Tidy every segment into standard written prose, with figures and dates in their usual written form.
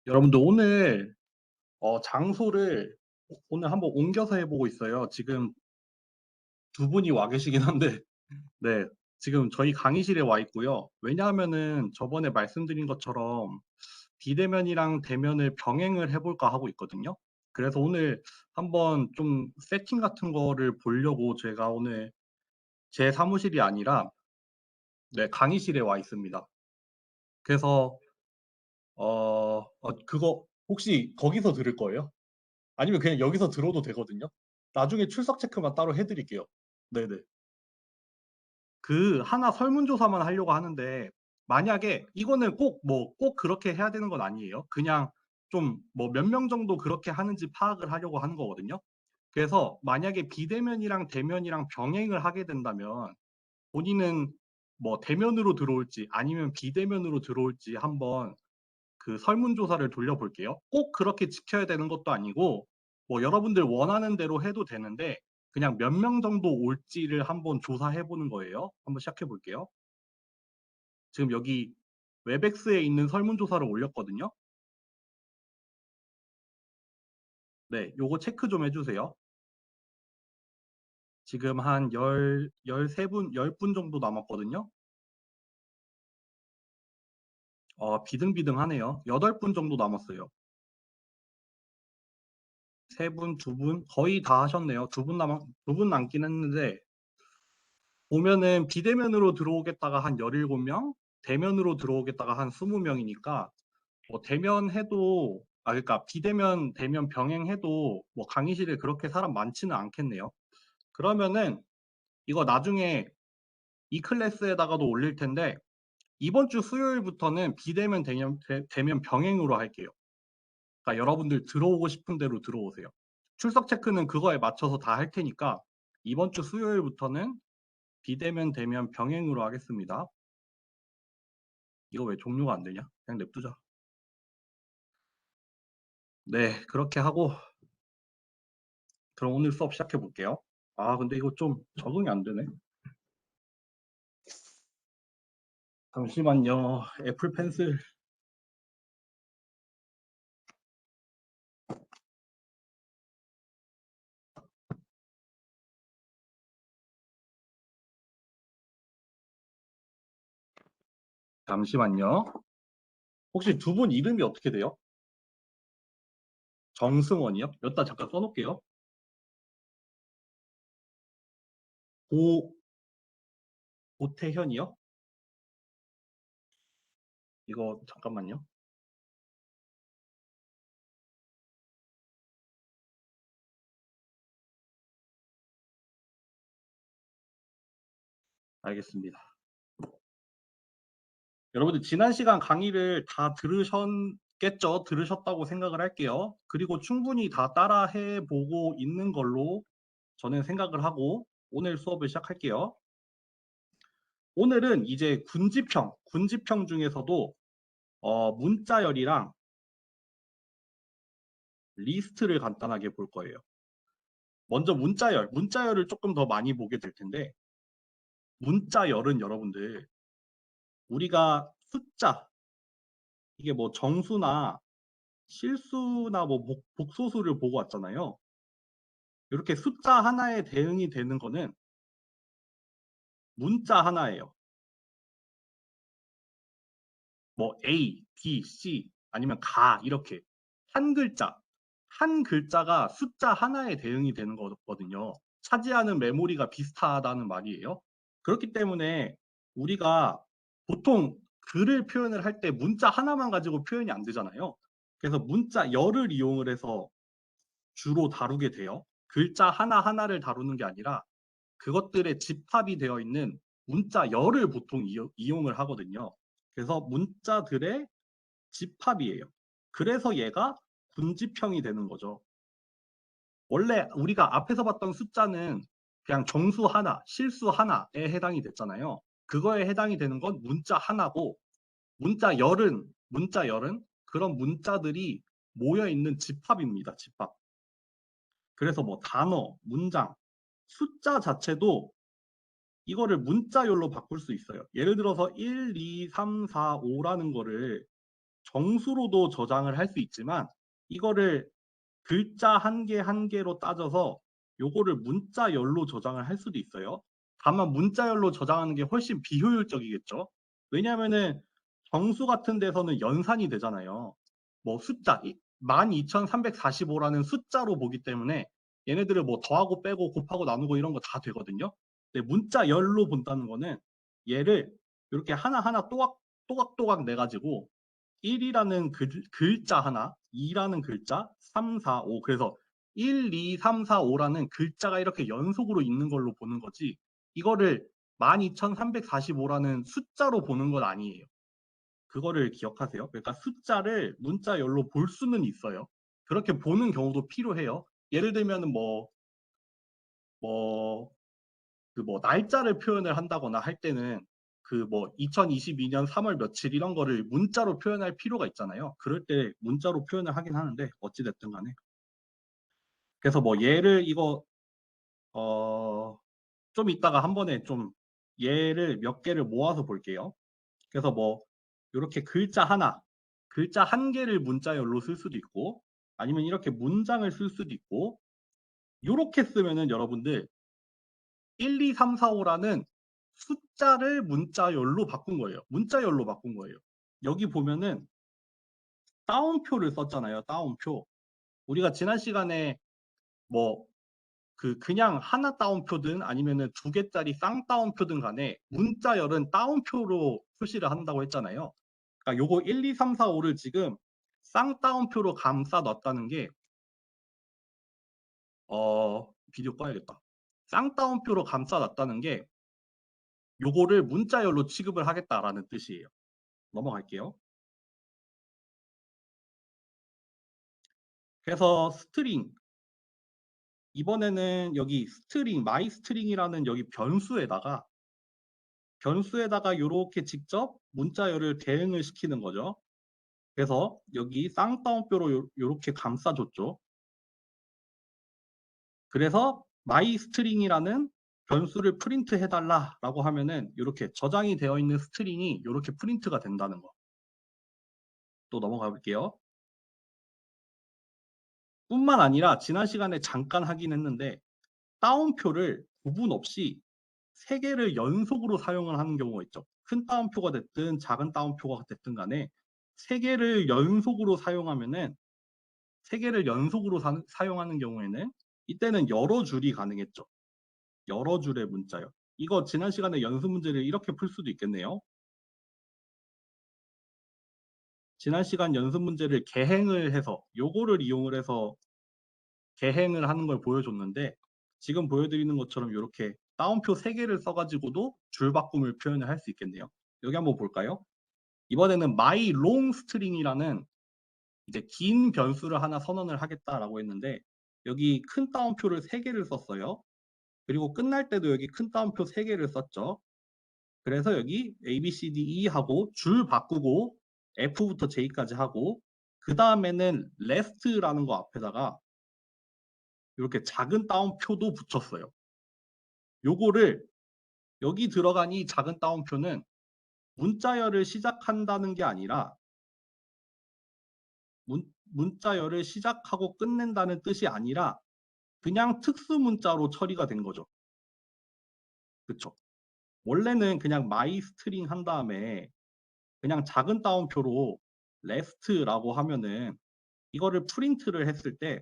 여러분들 오늘 장소를 오늘 한번 옮겨서 해보고 있어요. 지금 두 분이 와 계시긴 한데, 네, 지금 저희 강의실에 와 있고요. 왜냐하면은 저번에 말씀드린 것처럼 비대면이랑 대면을 병행을 해볼까 하고 있거든요. 그래서 오늘 한번 좀 세팅 같은 거를 보려고 제가 오늘 제 사무실이 아니라 네, 강의실에 와 있습니다. 그래서 그거 혹시 거기서 들을 거예요? 아니면 그냥 여기서 들어도 되거든요. 나중에 출석 체크만 따로 해드릴게요. 네네. 그 하나 설문조사만 하려고 하는데 만약에 이거는 꼭 그렇게 해야 되는 건 아니에요. 그냥 좀 뭐 몇 명 정도 그렇게 하는지 파악을 하려고 하는 거거든요. 그래서 만약에 비대면이랑 대면이랑 병행을 하게 된다면 본인은 뭐 대면으로 들어올지 아니면 비대면으로 들어올지 한번 그 설문조사를 돌려볼게요. 꼭 그렇게 지켜야 되는 것도 아니고 뭐 여러분들 원하는 대로 해도 되는데 그냥 몇 명 정도 올지를 한번 조사해 보는 거예요. 한번 시작해 볼게요. 지금 여기 웹엑스에 있는 설문조사를 올렸거든요. 네, 요거 체크 좀 해주세요. 지금 한 13분, 10분 정도 남았거든요. 비등비등하네요. 8분 정도 남았어요. 3분, 2분, 거의 다 하셨네요. 2분 남긴 했는데 보면은 비대면으로 들어오겠다가 한 17명, 대면으로 들어오겠다가 한 20명이니까 뭐 대면 해도 그러니까 비대면 대면 병행해도 뭐 강의실에 그렇게 사람 많지는 않겠네요. 그러면은 이거 나중에 이 클래스에다가도 올릴 텐데 이번 주 수요일부터는 비대면 대면 병행으로 할게요. 그러니까 여러분들 들어오고 싶은 대로 들어오세요. 출석 체크는 그거에 맞춰서 다 할 테니까 이번 주 수요일부터는 비대면 대면 병행으로 하겠습니다. 이거 왜 종료가 안 되냐? 그냥 냅두자. 네, 그렇게 하고 그럼 오늘 수업 시작해 볼게요. 근데 이거 좀 적응이 안 되네. 잠시만요. 애플 펜슬. 잠시만요. 혹시 두 분 이름이 어떻게 돼요? 정승원이요? 여기다 잠깐 써놓을게요. 고, 고태현이요? 이거 잠깐만요. 알겠습니다. 여러분들 지난 시간 강의를 다 들으셨겠죠? 들으셨다고 생각을 할게요. 그리고 충분히 다 따라해 보고 있는 걸로 저는 생각을 하고 오늘 수업을 시작할게요. 오늘은 이제 군지평 중에서도 문자열이랑 리스트를 간단하게 볼 거예요. 먼저 문자열을 조금 더 많이 보게 될 텐데 문자열은 여러분들 우리가 숫자 이게 뭐 정수나 실수나 뭐 복소수를 보고 왔잖아요. 이렇게 숫자 하나에 대응이 되는 거는 문자 하나예요. 뭐 A, B, C 아니면 가 이렇게 한 글자 한 글자가 숫자 하나에 대응이 되는 거거든요. 차지하는 메모리가 비슷하다는 말이에요. 그렇기 때문에 우리가 보통 글을 표현을 할 때 문자 하나만 가지고 표현이 안 되잖아요. 그래서 문자 열을 이용을 해서 주로 다루게 돼요. 글자 하나하나를 다루는 게 아니라 그것들의 집합이 되어 있는 문자 열을 보통 이용을 하거든요. 그래서 문자들의 집합이에요. 그래서 얘가 군집형이 되는 거죠. 원래 우리가 앞에서 봤던 숫자는 그냥 정수 하나, 실수 하나에 해당이 됐잖아요. 그거에 해당이 되는 건 문자 하나고 문자 열은 그런 문자들이 모여 있는 집합입니다. 집합. 그래서 뭐 단어, 문장, 숫자 자체도 이거를 문자열로 바꿀 수 있어요. 예를 들어서 1, 2, 3, 4, 5라는 거를 정수로도 저장을 할 수 있지만 이거를 글자 한 개 한 개로 따져서 요거를 문자열로 저장을 할 수도 있어요. 다만 문자열로 저장하는 게 훨씬 비효율적이겠죠. 왜냐하면은 정수 같은 데서는 연산이 되잖아요. 뭐 숫자 12,345라는 숫자로 보기 때문에 얘네들을 뭐 더하고 빼고 곱하고 나누고 이런 거 다 되거든요. 근데 문자열로 본다는 거는 얘를 이렇게 하나하나 또각또각 내가지고 1이라는 글자 하나, 2라는 글자, 3, 4, 5. 그래서 1, 2, 3, 4, 5라는 글자가 이렇게 연속으로 있는 걸로 보는 거지. 이거를 12,345라는 숫자로 보는 건 아니에요. 그거를 기억하세요. 그러니까 숫자를 문자열로 볼 수는 있어요. 그렇게 보는 경우도 필요해요. 예를 들면은 뭐, 날짜를 표현을 한다거나 할 때는 2022년 3월 며칠 이런 거를 문자로 표현할 필요가 있잖아요. 그럴 때 문자로 표현을 하긴 하는데 어찌됐든 간에. 그래서 얘를 좀 이따가 한 번에 좀 얘를 몇 개를 모아서 볼게요. 그래서 이렇게 글자 한 개를 문자열로 쓸 수도 있고 아니면 이렇게 문장을 쓸 수도 있고 이렇게 쓰면은 여러분들 1, 2, 3, 4, 5라는 숫자를 문자열로 바꾼 거예요. 문자열로 바꾼 거예요. 여기 보면은 따옴표를 썼잖아요. 따옴표. 우리가 지난 시간에 뭐 그냥 하나 따옴표든 아니면은 두 개짜리 쌍따옴표든 간에 문자열은 따옴표로 표시를 한다고 했잖아요. 그러니까 요거 1, 2, 3, 4, 5를 지금 쌍따옴표로 감싸 놨다는 게 비디오 꺼야겠다. 쌍따옴표로 감싸 놨다는 게 요거를 문자열로 취급을 하겠다라는 뜻이에요. 넘어갈게요. 그래서 스트링 이번에는 여기 스트링 마이 스트링이라는 여기 변수에다가 이렇게 직접 문자열을 대응을 시키는 거죠. 그래서 여기 쌍따옴표로 이렇게 감싸줬죠. 그래서 my string이라는 변수를 프린트 해달라라고 하면은 이렇게 저장이 되어 있는 스트링이 이렇게 프린트가 된다는 거. 또 넘어가 볼게요. 뿐만 아니라 지난 시간에 잠깐 하긴 했는데 따옴표를 구분 없이 세 개를 연속으로 사용을 하는 경우가 있죠. 큰 따옴표가 됐든 작은 따옴표가 됐든 간에 세 개를 연속으로 사용하면은 세 개를 연속으로 사용하는 경우에는 이때는 여러 줄이 가능했죠. 여러 줄의 문자요. 이거 지난 시간에 연습 문제를 이렇게 풀 수도 있겠네요. 지난 시간 연습 문제를 개행을 해서 요거를 이용을 해서 개행을 하는 걸 보여줬는데 지금 보여드리는 것처럼 이렇게 따옴표 3개를 써가지고도 줄바꿈을 표현을 할 수 있겠네요. 여기 한번 볼까요? 이번에는 my long string이라는 이제 긴 변수를 하나 선언을 하겠다라고 했는데 여기 큰 따옴표를 3개를 썼어요. 그리고 끝날 때도 여기 큰 따옴표 3개를 썼죠. 그래서 여기 A, B, C, D, E 하고 줄 바꾸고 F부터 J까지 하고 그 다음에는 rest라는 거 앞에다가 이렇게 작은 따옴표도 붙였어요. 요거를 여기 들어간 이 작은 따옴표는 문자열을 시작한다는 게 아니라 문자열을 시작하고 끝낸다는 뜻이 아니라 그냥 특수 문자로 처리가 된 거죠. 그쵸? 원래는 그냥 my string 한 다음에 그냥 작은 따옴표로 rest라고 하면은 이거를 프린트를 했을 때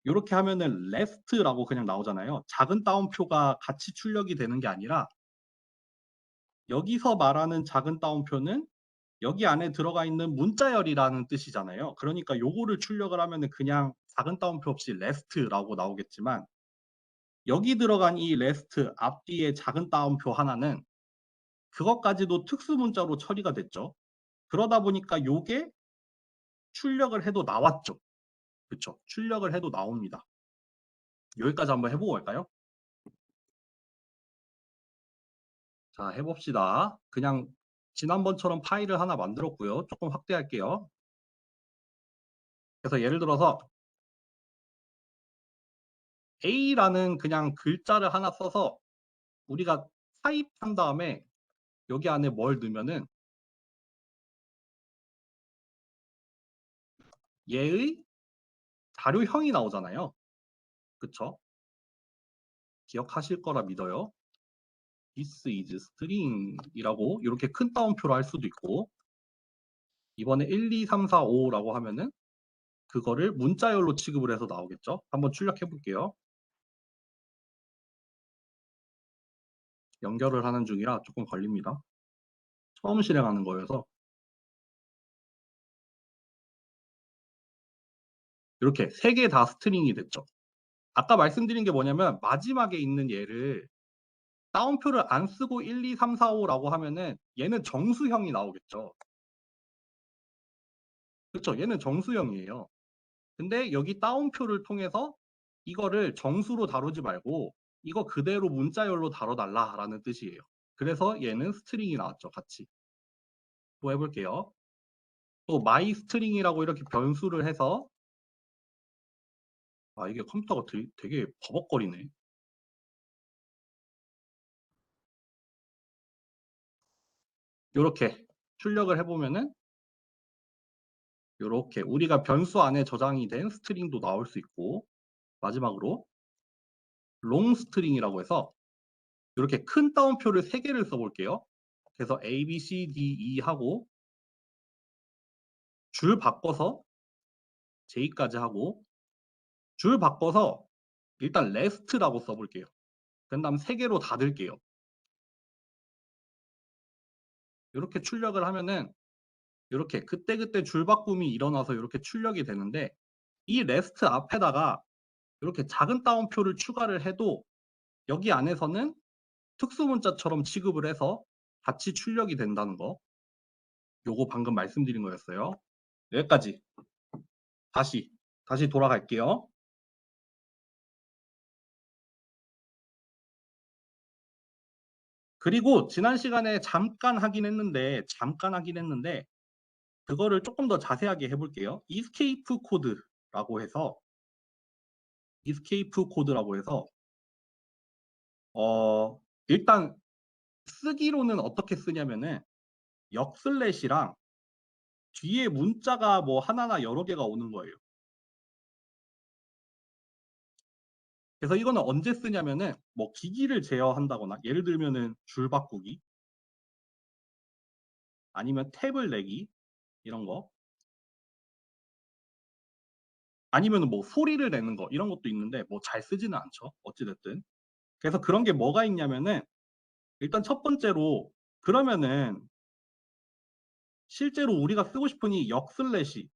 이렇게 하면은 rest라고 그냥 나오잖아요. 작은 따옴표가 같이 출력이 되는 게 아니라 여기서 말하는 작은 따옴표는 여기 안에 들어가 있는 문자열이라는 뜻이잖아요. 그러니까 요거를 출력을 하면은 그냥 작은 따옴표 없이 rest라고 나오겠지만 여기 들어간 이 rest 앞뒤에 작은 따옴표 하나는 그것까지도 특수 문자로 처리가 됐죠. 그러다 보니까 요게 출력을 해도 나왔죠. 그쵸? 출력을 해도 나옵니다. 여기까지 한번 해보고 갈까요? 자, 해봅시다. 그냥 지난번처럼 파일을 하나 만들었고요. 조금 확대할게요. 그래서 예를 들어서 A라는 그냥 글자를 하나 써서 우리가 타입한 다음에 여기 안에 뭘 넣으면은 얘의 자료형이 나오잖아요. 그쵸? 기억하실 거라 믿어요. This is string이라고 이렇게 큰 따옴표로 할 수도 있고, 이번에 1, 2, 3, 4, 5라고 하면은 그거를 문자열로 취급을 해서 나오겠죠. 한번 출력해 볼게요. 연결을 하는 중이라 조금 걸립니다. 처음 실행하는 거여서. 이렇게 3개 다 스트링이 됐죠. 아까 말씀드린 게 뭐냐면 마지막에 있는 얘를 따옴표를 안 쓰고 1, 2, 3, 4, 5라고 하면은 얘는 정수형이 나오겠죠. 그렇죠. 얘는 정수형이에요. 근데 여기 따옴표를 통해서 이거를 정수로 다루지 말고 이거 그대로 문자열로 다뤄달라라는 뜻이에요. 그래서 얘는 스트링이 나왔죠. 같이. 또 해볼게요. 또 my string이라고 이렇게 변수를 해서, 아 이게 컴퓨터가 되게 버벅거리네. 이렇게 출력을 해보면은 이렇게 우리가 변수 안에 저장이 된 스트링도 나올 수 있고, 마지막으로 long string이라고 해서 이렇게 큰 따옴표를 3개를 써볼게요. 그래서 A, B, C, D, E 하고 줄 바꿔서 J까지 하고 줄 바꿔서 일단 rest라고 써볼게요. 그 다음 3개로 닫을게요. 이렇게 출력을 하면은 이렇게 그때그때 줄바꿈이 일어나서 이렇게 출력이 되는데, 이 rest 앞에다가 이렇게 작은 따옴표를 추가를 해도 여기 안에서는 특수문자처럼 취급을 해서 같이 출력이 된다는 거, 요거 방금 말씀드린 거였어요. 여기까지. 다시 돌아갈게요. 그리고 지난 시간에 잠깐 하긴 했는데 그거를 조금 더 자세하게 해볼게요. escape 코드라고 해서 일단 쓰기로는 어떻게 쓰냐면은 역슬래시랑 뒤에 문자가 뭐 하나나 여러 개가 오는 거예요. 그래서 이거는 언제 쓰냐면은 뭐 기기를 제어한다거나, 예를 들면은 줄 바꾸기 아니면 탭을 내기 이런 거, 아니면은 뭐 소리를 내는 거 이런 것도 있는데 뭐 잘 쓰지는 않죠. 어찌됐든. 그래서 그런 게 뭐가 있냐면은 일단 첫 번째로, 그러면은 실제로 우리가 쓰고 싶은 이 역슬래시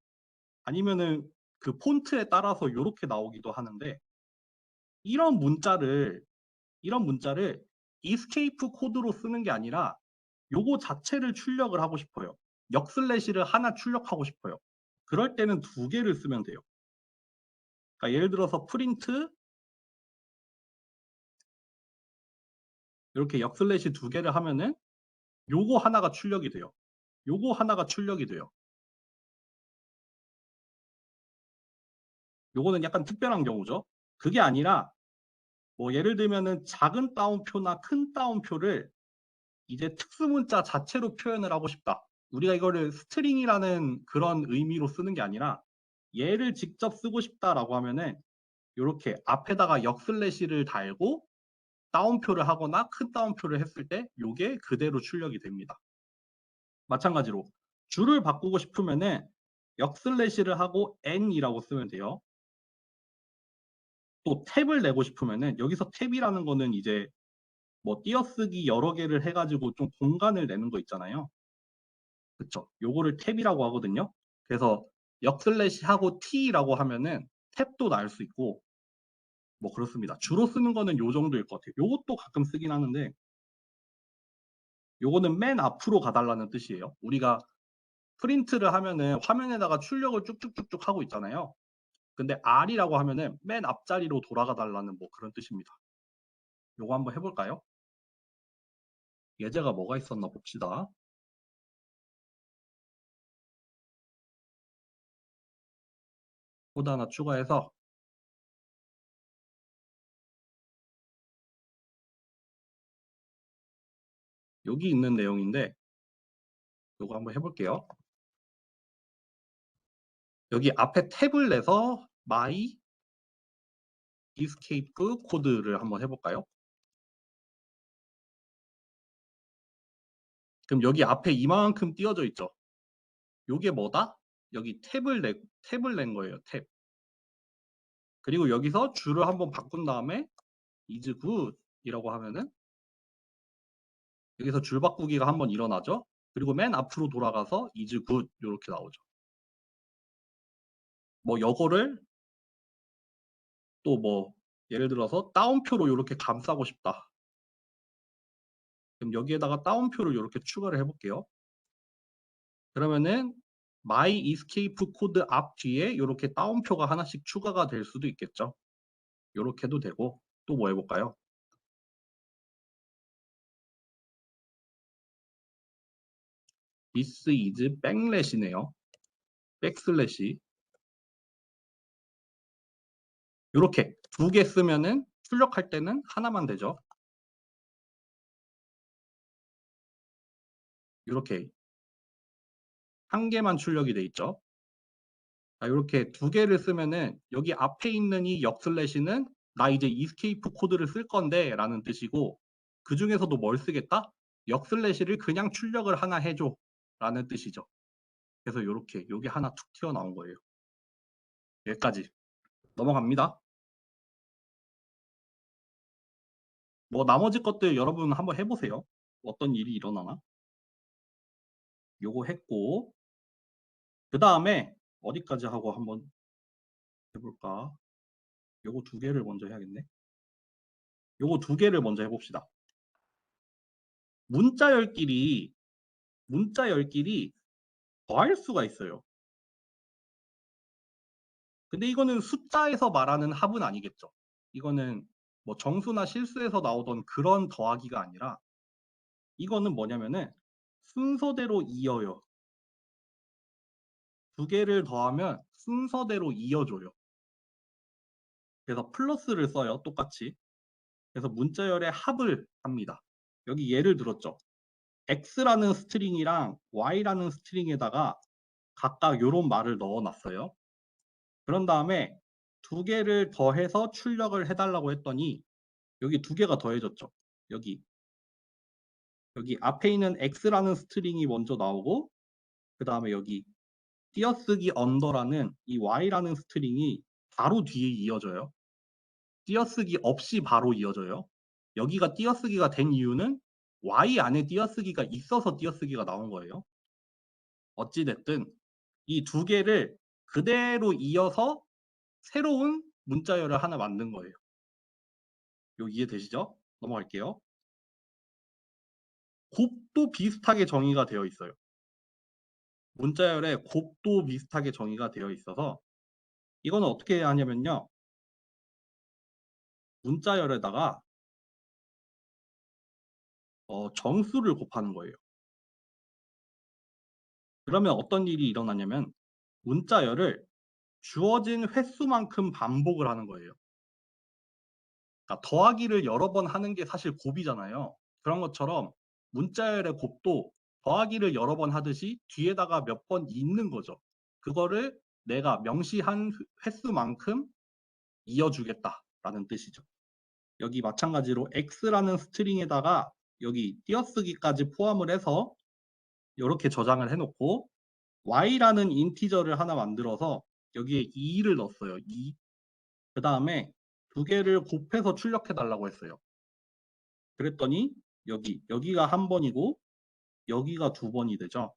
아니면은 그 폰트에 따라서 이렇게 나오기도 하는데, 이런 문자를 escape 코드로 쓰는 게 아니라 요거 자체를 출력을 하고 싶어요. 역슬래시를 하나 출력하고 싶어요. 그럴 때는 2개를 쓰면 돼요. 그러니까 예를 들어서 프린트 이렇게 역슬래시 2개를 하면은 요거 하나가 출력이 돼요. 요거 하나가 출력이 돼요. 요거는 약간 특별한 경우죠. 그게 아니라 뭐 예를 들면은 작은 따옴표나 큰 따옴표를 이제 특수문자 자체로 표현을 하고 싶다. 우리가 이거를 스트링이라는 그런 의미로 쓰는 게 아니라 얘를 직접 쓰고 싶다라고 하면은 이렇게 앞에다가 역슬래시를 달고 따옴표를 하거나 큰 따옴표를 했을 때 이게 그대로 출력이 됩니다. 마찬가지로 줄을 바꾸고 싶으면은 역슬래시를 하고 n이라고 쓰면 돼요. 또 탭을 내고 싶으면은 여기서 탭이라는 거는 이제 뭐 띄어쓰기 여러 개를 해가지고 좀 공간을 내는 거 있잖아요. 그쵸? 요거를 탭이라고 하거든요. 그래서 역슬래시 하고 t라고 하면은 탭도 날 수 있고 뭐 그렇습니다. 주로 쓰는 거는 요 정도일 것 같아요. 요것도 가끔 쓰긴 하는데 요거는 맨 앞으로 가달라는 뜻이에요. 우리가 프린트를 하면은 화면에다가 출력을 쭉쭉쭉쭉 하고 있잖아요. 근데 R이라고 하면은 맨 앞자리로 돌아가 달라는 뭐 그런 뜻입니다. 요거 한번 해볼까요? 예제가 뭐가 있었나 봅시다. 코드 하나 추가해서 여기 있는 내용인데 이거 한번 해볼게요. 여기 앞에 탭을 내서 my escape 코드를 한번 해볼까요? 그럼 여기 앞에 이만큼 띄어져 있죠. 요게 뭐다? 여기 탭을 낸 거예요. 탭. 그리고 여기서 줄을 한번 바꾼 다음에 is good 이라고 하면은 여기서 줄 바꾸기가 한번 일어나죠. 그리고 맨 앞으로 돌아가서 is good 이렇게 나오죠. 뭐 요거를 또 뭐 예를 들어서 따옴표로 이렇게 감싸고 싶다. 그럼 여기에다가 따옴표를 이렇게 추가를 해볼게요. 그러면은 my escape 코드 앞 뒤에 이렇게 따옴표가 하나씩 추가가 될 수도 있겠죠. 이렇게도 되고 또 뭐 해볼까요? this is 백슬래시네요. 백슬래시 이렇게 두 개 쓰면은 출력할 때는 하나만 되죠. 이렇게 한 개만 출력이 돼 있죠. 이렇게 두 개를 쓰면은 여기 앞에 있는 이 역슬래시는 나 이제 이스케이프 코드를 쓸 건데 라는 뜻이고 그 중에서도 뭘 쓰겠다? 역슬래시를 그냥 출력을 하나 해줘 라는 뜻이죠. 그래서 이렇게 여기 하나 툭 튀어나온 거예요. 여기까지 넘어갑니다. 뭐 나머지 것들 여러분 한번 해보세요. 어떤 일이 일어나나? 요거 했고 그 다음에 어디까지 하고 한번 해볼까? 요거 두 개를 먼저 해야겠네. 요거 두 개를 먼저 해봅시다. 문자 열끼리 더할 수가 있어요. 근데 이거는 숫자에서 말하는 합은 아니겠죠. 이거는 뭐 정수나 실수에서 나오던 그런 더하기가 아니라 이거는 뭐냐면은 순서대로 이어요. 두 개를 더하면 순서대로 이어줘요. 그래서 플러스를 써요. 똑같이. 그래서 문자열의 합을 합니다. 여기 예를 들었죠. x라는 스트링이랑 y라는 스트링에다가 각각 이런 말을 넣어놨어요. 그런 다음에 두 개를 더해서 출력을 해달라고 했더니 여기 두 개가 더해졌죠. 여기 앞에 있는 x라는 스트링이 먼저 나오고 그 다음에 여기 띄어쓰기 언더라는 이 y라는 스트링이 바로 뒤에 이어져요. 띄어쓰기 없이 바로 이어져요. 여기가 띄어쓰기가 된 이유는 y 안에 띄어쓰기가 있어서 띄어쓰기가 나온 거예요. 어찌됐든 이 두 개를 그대로 이어서 새로운 문자열을 하나 만든 거예요. 요 이해되시죠? 넘어갈게요. 곱도 비슷하게 정의가 되어 있어요. 문자열에 곱도 비슷하게 정의가 되어 있어서 이거는 어떻게 하냐면요. 문자열에다가 정수를 곱하는 거예요. 그러면 어떤 일이 일어나냐면 문자열을 주어진 횟수만큼 반복을 하는 거예요. 그러니까 더하기를 여러 번 하는 게 사실 곱이잖아요. 그런 것처럼 문자열의 곱도 더하기를 여러 번 하듯이 뒤에다가 몇 번 있는 거죠. 그거를 내가 명시한 횟수만큼 이어주겠다라는 뜻이죠. 여기 마찬가지로 x라는 스트링에다가 여기 띄어쓰기까지 포함을 해서 이렇게 저장을 해놓고 y라는 인티저를 하나 만들어서 여기에 2를 넣었어요. 2. 그 다음에 두 개를 곱해서 출력해 달라고 했어요. 그랬더니 여기가 한 번이고 여기가 두 번이 되죠.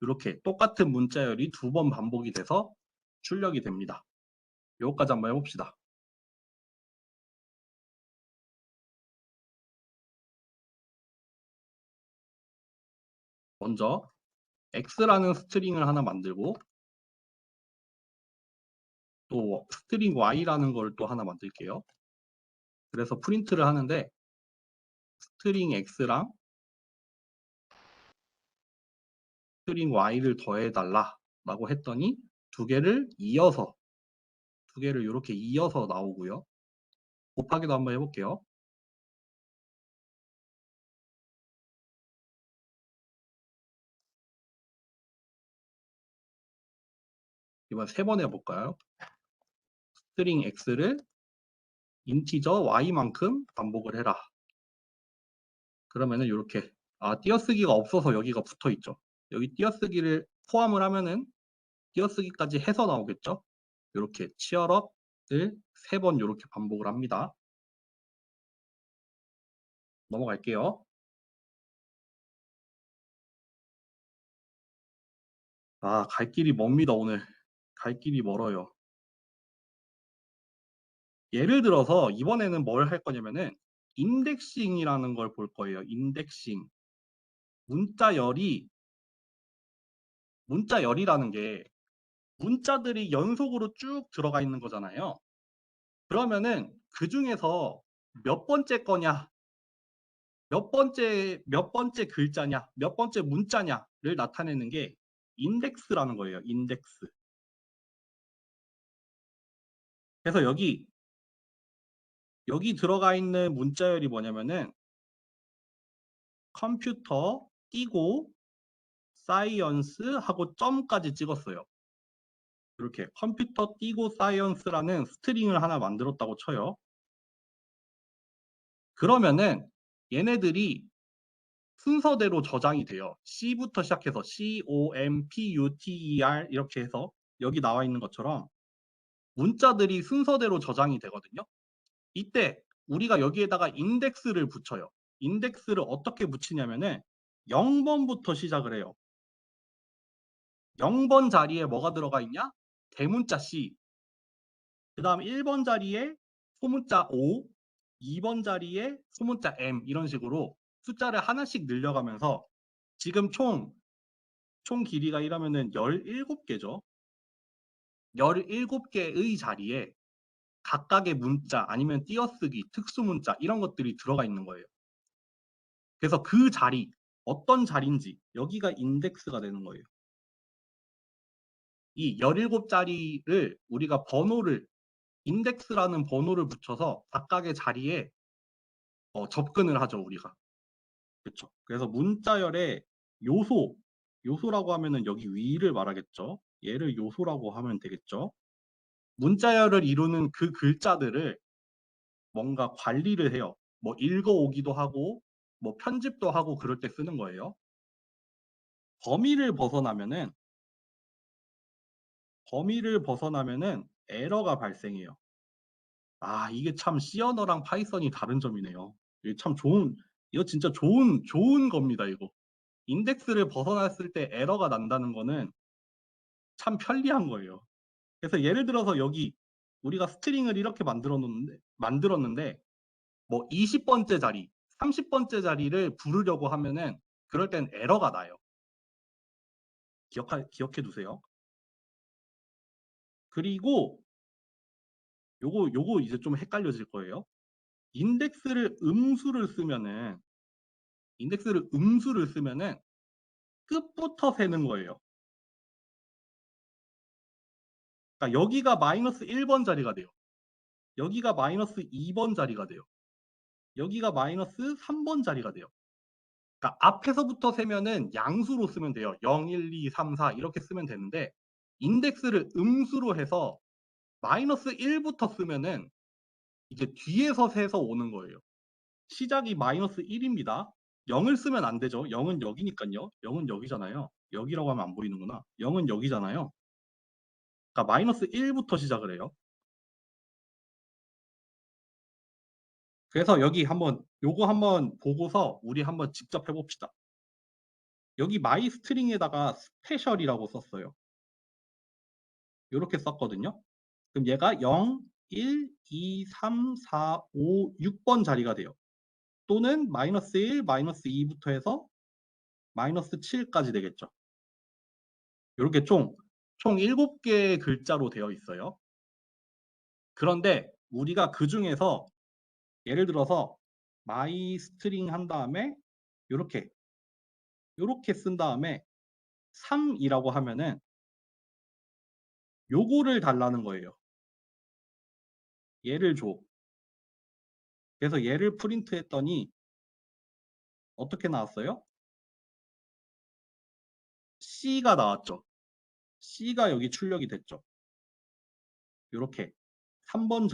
이렇게 똑같은 문자열이 두 번 반복이 돼서 출력이 됩니다. 요거까지 한번 해봅시다. 먼저 x라는 스트링을 하나 만들고 또 스트링 y라는 걸 또 하나 만들게요. 그래서 프린트를 하는데 스트링 x랑 스트링 y를 더해달라 라고 했더니 두 개를 이렇게 이어서 나오고요. 곱하기도 한번 해볼게요. 이번 3번 해볼까요? 스트링 x를 인티저 y만큼 반복을 해라. 그러면은 이렇게 띄어쓰기가 없어서 여기가 붙어 있죠. 여기 띄어쓰기를 포함을 하면은 띄어쓰기까지 해서 나오겠죠. 이렇게 치얼업을 3번 이렇게 반복을 합니다. 넘어갈게요. 갈 길이 멉니다, 오늘. 갈 길이 멀어요. 예를 들어서 이번에는 뭘 할 거냐면은 인덱싱이라는 걸 볼 거예요. 인덱싱. 문자열이라는 게 문자들이 연속으로 쭉 들어가 있는 거잖아요. 그러면은 그 중에서 몇 번째 거냐, 몇 번째 글자냐, 몇 번째 문자냐를 나타내는 게 인덱스라는 거예요. 인덱스. 그래서 여기 들어가 있는 문자열이 뭐냐면은 컴퓨터 띄고 사이언스 하고 점까지 찍었어요. 이렇게 컴퓨터 띄고 사이언스라는 스트링을 하나 만들었다고 쳐요. 그러면은 얘네들이 순서대로 저장이 돼요. C부터 시작해서 COMPUTER 이렇게 해서 여기 나와 있는 것처럼 문자들이 순서대로 저장이 되거든요. 이때 우리가 여기에다가 인덱스를 붙여요. 인덱스를 어떻게 붙이냐면은 0번부터 시작을 해요. 0번 자리에 뭐가 들어가 있냐? 대문자 C. 그 다음 1번 자리에 소문자 O, 2번 자리에 소문자 M 이런 식으로 숫자를 하나씩 늘려가면서 지금 총 길이가 이러면은 17개죠. 17개의 자리에 각각의 문자 아니면 띄어쓰기, 특수문자 이런 것들이 들어가 있는 거예요. 그래서 그 자리, 어떤 자리인지 여기가 인덱스가 되는 거예요. 이 17자리를 우리가 인덱스라는 번호를 붙여서 각각의 자리에 접근을 하죠, 우리가. 그렇죠. 그래서 문자열의 요소라고 하면은 여기 위를 말하겠죠. 얘를 요소라고 하면 되겠죠. 문자열을 이루는 그 글자들을 뭔가 관리를 해요. 뭐 읽어오기도 하고 뭐 편집도 하고 그럴 때 쓰는 거예요. 범위를 벗어나면은 에러가 발생해요. 이게 참 C 언어랑 파이썬이 다른 점이네요. 이게 참 이거 진짜 좋은 겁니다, 이거. 인덱스를 벗어났을 때 에러가 난다는 거는 참 편리한 거예요. 그래서 예를 들어서 여기 우리가 스트링을 이렇게 만들었는데 뭐 20번째 자리, 30번째 자리를 부르려고 하면은 그럴 땐 에러가 나요. 기억해 두세요. 그리고 요거 이제 좀 헷갈려질 거예요. 인덱스를 음수를 쓰면은 끝부터 세는 거예요. 그러니까 여기가 마이너스 1번 자리가 돼요. 여기가 마이너스 2번 자리가 돼요. 여기가 마이너스 3번 자리가 돼요. 그러니까 앞에서부터 세면은 양수로 쓰면 돼요. 0, 1, 2, 3, 4 이렇게 쓰면 되는데 인덱스를 음수로 해서 마이너스 1부터 쓰면은 이제 뒤에서 세서 오는 거예요. 시작이 마이너스 1입니다. 0을 쓰면 안 되죠. 0은 여기니까요. 0은 여기잖아요. 여기라고 하면 안 보이는구나. 0은 여기잖아요. 그러니까 마이너스 1부터 시작을 해요. 그래서 요거 한번 보고서 우리 한번 직접 해봅시다. 여기 마이 스트링에다가 스페셜이라고 썼어요. 이렇게 썼거든요. 그럼 얘가 0, 1, 2, 3, 4, 5, 6번 자리가 돼요. 또는 마이너스 1, 마이너스 2부터 해서 마이너스 7까지 되겠죠. 이렇게 총 7개의 글자로 되어 있어요. 그런데 우리가 그 중에서 예를 들어서 my string 한 다음에 이렇게 쓴 다음에 3이라고 하면은 요거를 달라는 거예요. 얘를 줘. 그래서 얘를 프린트 했더니 어떻게 나왔어요? C가 나왔죠. C가 여기 출력이 됐죠. 이렇게 3번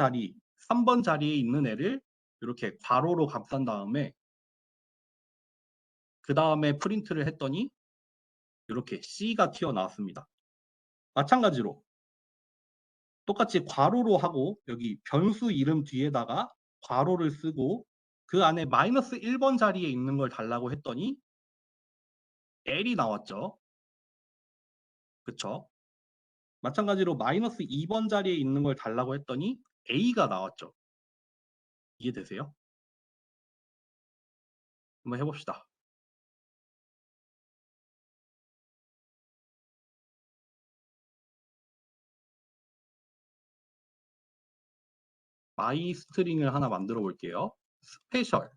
자리에 있는 애를 이렇게 괄호로 감싼 다음에 그 다음에 프린트를 했더니 이렇게 C가 튀어나왔습니다. 마찬가지로 똑같이 괄호로 하고 여기 변수 이름 뒤에다가 괄호를 쓰고 그 안에 마이너스 1번 자리에 있는 걸 달라고 했더니 L이 나왔죠. 그쵸? 마찬가지로 마이너스 2번 자리에 있는 걸 달라고 했더니 A가 나왔죠. 이해되세요? 한번 해봅시다. 마이 스트링을 하나 만들어 볼게요. 스페셜이라고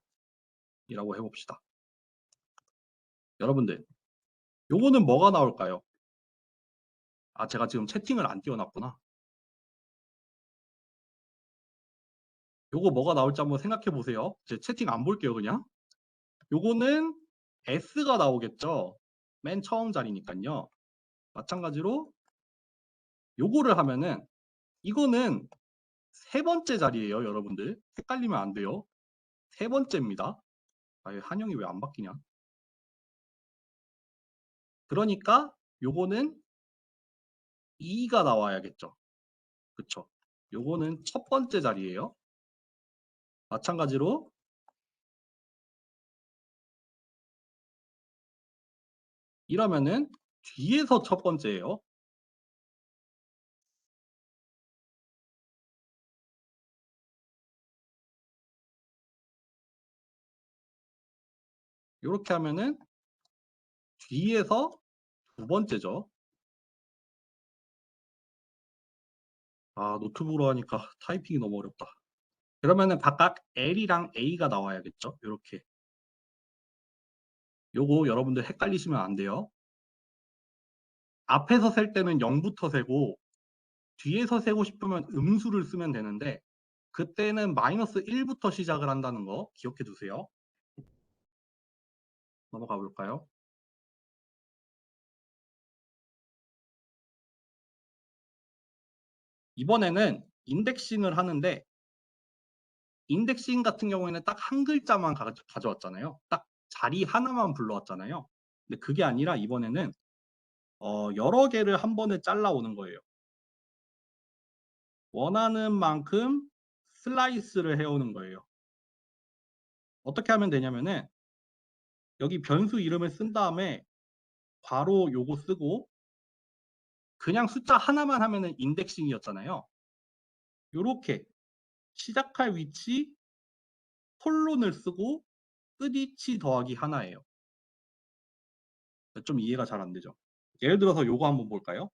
해봅시다. 여러분들, 요거는 뭐가 나올까요? 아, 제가 지금 채팅을 안 띄워놨구나. 요거 뭐가 나올지 한번 생각해 보세요. 제 채팅 안 볼게요, 그냥. 요거는 S가 나오겠죠. 맨 처음 자리니까요. 마찬가지로 요거를 하면은 이거는 세 번째 자리예요, 여러분들. 헷갈리면 안 돼요. 세 번째입니다. 아, 한영이 왜 안 바뀌냐? 그러니까 요거는 2가 나와야겠죠. 그쵸? 요거는 첫 번째 자리예요. 마찬가지로 이러면은 뒤에서 첫 번째예요. 이렇게 하면은 뒤에서 두 번째죠. 아, 노트북으로 하니까 타이핑이 너무 어렵다. 그러면은 각각 L이랑 A가 나와야겠죠. 이렇게. 요거 여러분들 헷갈리시면 안 돼요. 앞에서 셀 때는 0부터 세고 뒤에서 세고 싶으면 음수를 쓰면 되는데 그때는 마이너스 1부터 시작을 한다는 거 기억해 두세요. 넘어가 볼까요? 이번에는 인덱싱을 하는데 인덱싱 같은 경우에는 딱 한 글자만 가져왔잖아요. 딱 자리 하나만 불러왔잖아요. 근데 그게 아니라 이번에는 여러 개를 한 번에 잘라오는 거예요. 원하는 만큼 슬라이스를 해오는 거예요. 어떻게 하면 되냐면은 여기 변수 이름을 쓴 다음에 괄호 요거 쓰고 그냥 숫자 하나만 하면은 인덱싱이었잖아요. 요렇게 시작할 위치 콜론을 쓰고 끝 위치 더하기 하나예요. 좀 이해가 잘 안 되죠. 예를 들어서 요거 한번 볼까요?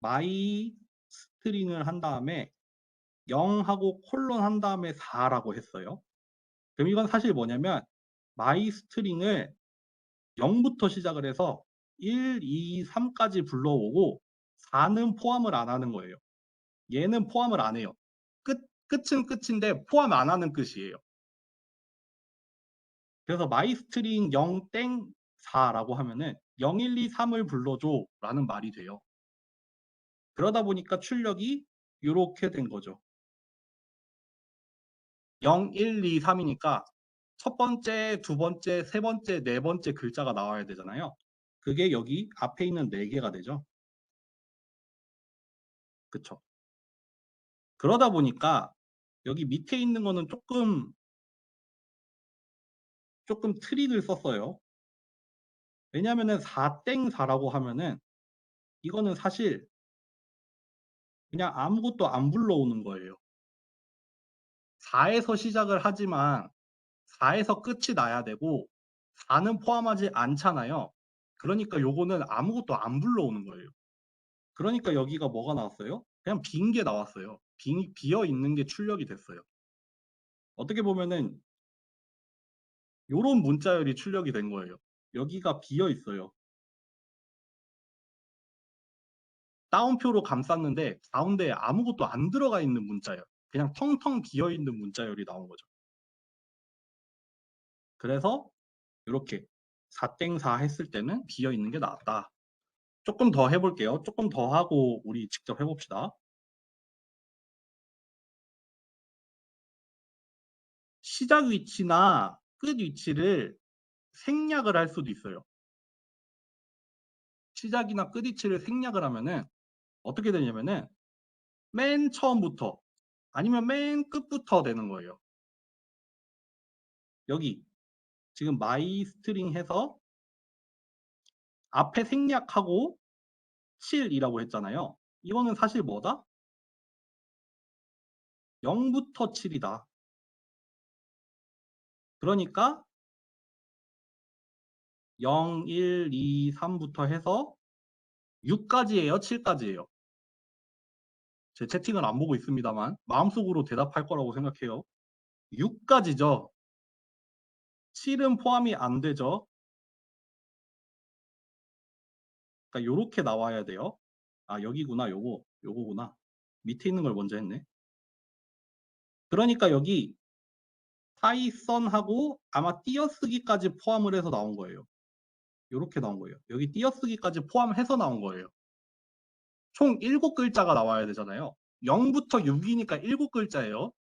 마이 스트링을 한 다음에 0하고 콜론 한 다음에 4라고 했어요. 그럼 이건 사실 뭐냐면 마이 스트링을 0부터 시작을 해서 1, 2, 3까지 불러오고 4는 포함을 안 하는 거예요. 얘는 포함을 안 해요. 끝은 끝인데 포함 안 하는 끝이에요. 그래서 마이 스트링 0 땡 4라고 하면은 0, 1, 2, 3을 불러줘 라는 말이 돼요. 그러다 보니까 출력이 이렇게 된 거죠. 0, 1, 2, 3이니까 첫 번째, 두 번째, 세 번째, 네 번째 글자가 나와야 되잖아요. 그게 여기 앞에 있는 4개가 되죠. 그쵸? 그러다 보니까 여기 밑에 있는 거는 조금 트릭을 썼어요. 왜냐면은 4땡4라고 하면은 이거는 사실 그냥 아무것도 안 불러오는 거예요. 4에서 시작을 하지만 4에서 끝이 나야 되고 4는 포함하지 않잖아요. 그러니까 요거는 아무것도 안 불러오는 거예요. 그러니까 여기가 뭐가 나왔어요? 그냥 빈 게 나왔어요. 비어 있는 게 출력이 됐어요. 어떻게 보면은 요런 문자열이 출력이 된 거예요. 여기가 비어 있어요. 따옴표로 감쌌는데 가운데에 아무것도 안 들어가 있는 문자열. 그냥 텅텅 비어 있는 문자열이 나온 거죠. 그래서 이렇게 4땡4 했을 때는 비어 있는 게 나왔다. 조금 더 해볼게요. 조금 더 하고 우리 직접 해봅시다. 시작 위치나 끝 위치를 생략을 할 수도 있어요. 시작이나 끝 위치를 생략을 하면은 어떻게 되냐면은 맨 처음부터 아니면 맨 끝부터 되는 거예요. 여기 지금 my string 해서 앞에 생략하고 7이라고 했잖아요. 이거는 사실 뭐다? 0부터 7이다. 그러니까 0, 1, 2, 3부터 해서 6까지예요? 7까지예요? 제 채팅을 안 보고 있습니다만 마음속으로 대답할 거라고 생각해요. 6까지죠. 7은 포함이 안 되죠. 그러니까 요렇게 나와야 돼요. 아, 여기구나. 요거구나. 밑에 있는 걸 먼저 했네. 그러니까 여기 파이썬하고 아마 띄어쓰기까지 포함을 해서 나온 거예요. 요렇게 나온 거예요. 여기 띄어쓰기까지 포함해서 나온 거예요. 총 7글자가 나와야 되잖아요. 0부터 6이니까 7글자예요.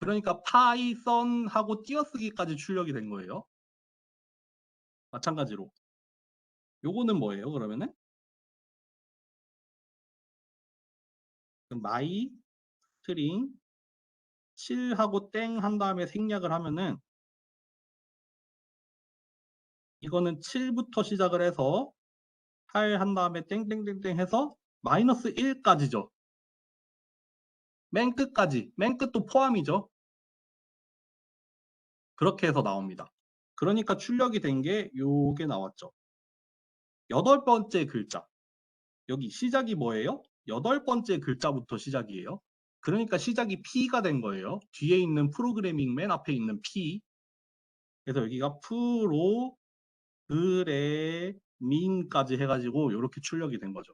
그러니까 파이썬하고 띄어쓰기까지 출력이 된 거예요. 마찬가지로. 요거는 뭐예요, 그러면은? my string 7하고 땡 한 다음에 생략을 하면은 이거는 7부터 시작을 해서 8 한 다음에 땡땡땡땡 해서 마이너스 1까지죠. 맨 끝까지. 맨 끝도 포함이죠. 그렇게 해서 나옵니다. 그러니까 출력이 된 게 요게 나왔죠. 8번째 글자. 여기 시작이 뭐예요? 8번째 글자부터 시작이에요. 그러니까 시작이 P가 된 거예요. 뒤에 있는 프로그래밍 맨 앞에 있는 P. 그래서 여기가 프로그래밍까지 해가지고 이렇게 출력이 된 거죠.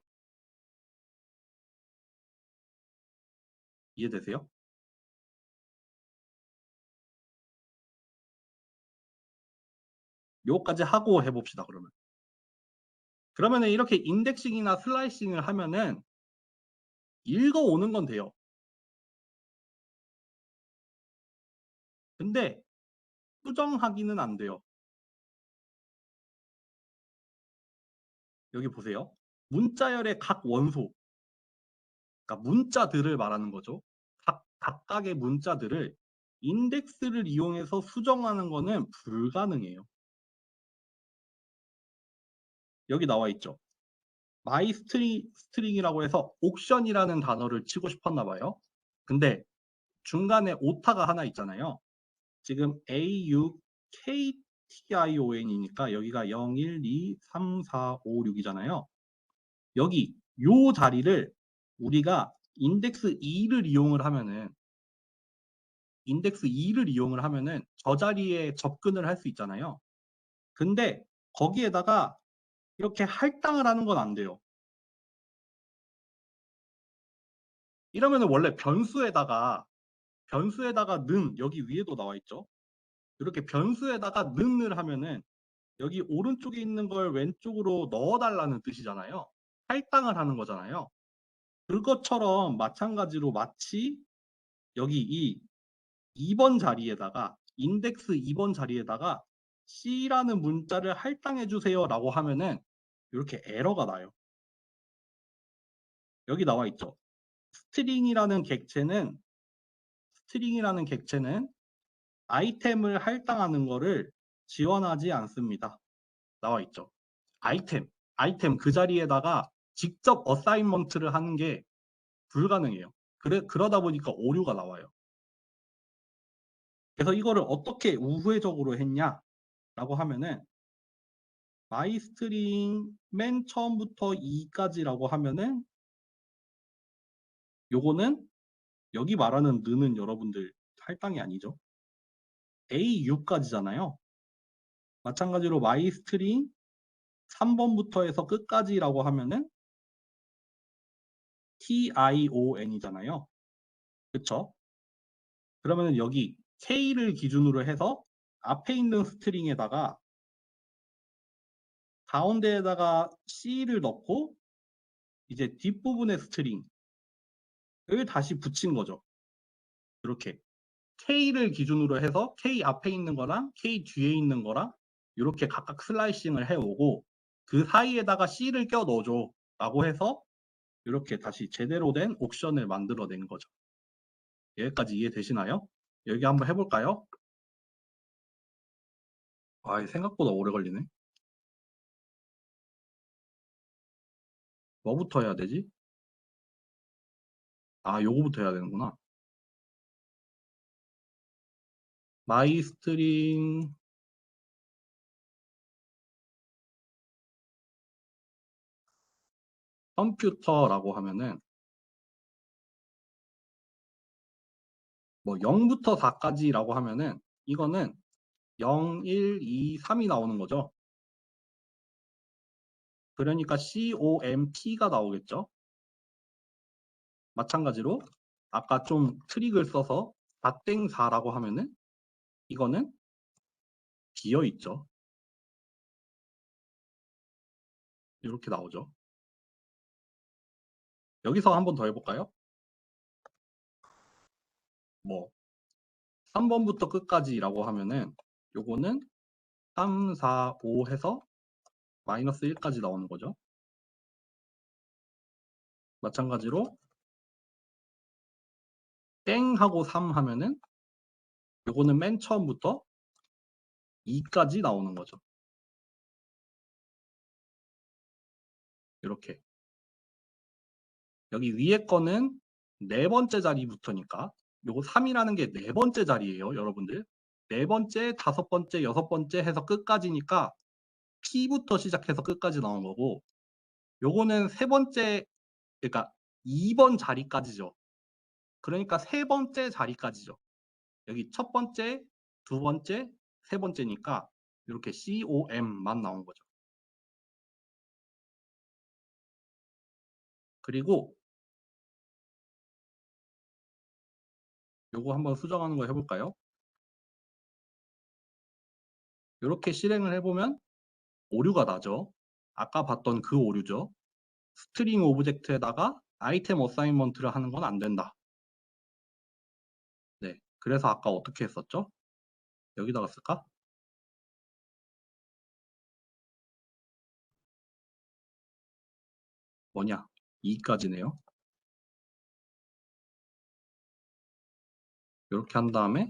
이해되세요? 요거까지 하고 해봅시다, 그러면. 그러면은 이렇게 인덱싱이나 슬라이싱을 하면은 읽어오는 건 돼요. 근데 수정하기는 안 돼요. 여기 보세요. 문자열의 각 원소, 그러니까 문자들을 말하는 거죠. 각각의 문자들을 인덱스를 이용해서 수정하는 거는 불가능해요. 여기 나와 있죠. my string이라고 해서 옥션이라는 단어를 치고 싶었나 봐요. 근데 중간에 오타가 하나 있잖아요. 지금 AUKTION이니까 여기가 0, 1, 2, 3, 4, 5, 6이잖아요. 여기 요 자리를 우리가 인덱스 2를 이용을 하면은 저 자리에 접근을 할 수 있잖아요. 근데 거기에다가 이렇게 할당을 하는 건 안 돼요. 이러면은 원래 변수에다가 는 여기 위에도 나와 있죠. 이렇게 변수에다가 는을 하면은 여기 오른쪽에 있는 걸 왼쪽으로 넣어달라는 뜻이잖아요. 할당을 하는 거잖아요. 그것처럼 마찬가지로 마치 여기 이 2번 자리에다가 인덱스 2번 자리에다가 C라는 문자를 할당해 주세요 라고 하면은 이렇게 에러가 나요. 여기 나와 있죠. 스트링이라는 객체는 아이템을 할당하는 거를 지원하지 않습니다. 나와 있죠. 아이템 그 자리에다가 직접 어사인먼트를 하는 게 불가능해요. 그러다 보니까 오류가 나와요. 그래서 이거를 어떻게 우회적으로 했냐라고 하면은 myString 맨 처음부터 2까지라고 하면은 요거는 여기 말하는 는은 여러분들 할당이 아니죠. A6까지잖아요. 마찬가지로 myString 3번부터 해서 끝까지라고 하면은 TION이잖아요. 그쵸? 그러면 여기 K를 기준으로 해서 앞에 있는 스트링에다가 가운데에다가 C를 넣고 이제 뒷부분에 스트링을 다시 붙인 거죠. 이렇게 K를 기준으로 해서 K 앞에 있는 거랑 K 뒤에 있는 거랑 이렇게 각각 슬라이싱을 해오고 그 사이에다가 C를 껴 넣어줘 라고 해서 이렇게 다시 제대로 된 옵션을 만들어낸 거죠. 여기까지 이해되시나요? 여기 한번 해볼까요? 아, 생각보다 오래 걸리네. 뭐부터 해야 되지? 아, 요거부터 해야 되는구나. 마이 스트링 컴퓨터라고 하면은 뭐 0부터 4까지라고 하면은 이거는 0, 1, 2, 3이 나오는 거죠. 그러니까 COMP가 나오겠죠. 마찬가지로 아까 좀 트릭을 써서 닷땡4라고 하면은 이거는 비어 있죠. 이렇게 나오죠. 여기서 한번 더 해볼까요? 뭐 3번부터 끝까지라고 하면은 요거는 3, 4, 5 해서 마이너스 1까지 나오는 거죠. 마찬가지로 땡하고 3 하면은 요거는 맨 처음부터 2까지 나오는 거죠. 이렇게. 여기 위에 거는 네 번째 자리부터니까 요거 3이라는 게 네 번째 자리예요, 여러분들. 네 번째, 다섯 번째, 여섯 번째 해서 끝까지니까 P부터 시작해서 끝까지 나온 거고 요거는 세 번째, 그러니까 2번 자리까지죠. 그러니까 세 번째 자리까지죠. 여기 첫 번째, 두 번째, 세 번째니까 이렇게 COM만 나온 거죠. 그리고 요거 한번 수정하는 거 해볼까요? 이렇게 실행을 해보면 오류가 나죠. 아까 봤던 그 오류죠. 스트링 오브젝트에다가 아이템 어사인먼트를 하는 건 안 된다. 네, 그래서 아까 어떻게 했었죠? 여기다가 쓸까? 뭐냐? 2까지네요. 이렇게 한 다음에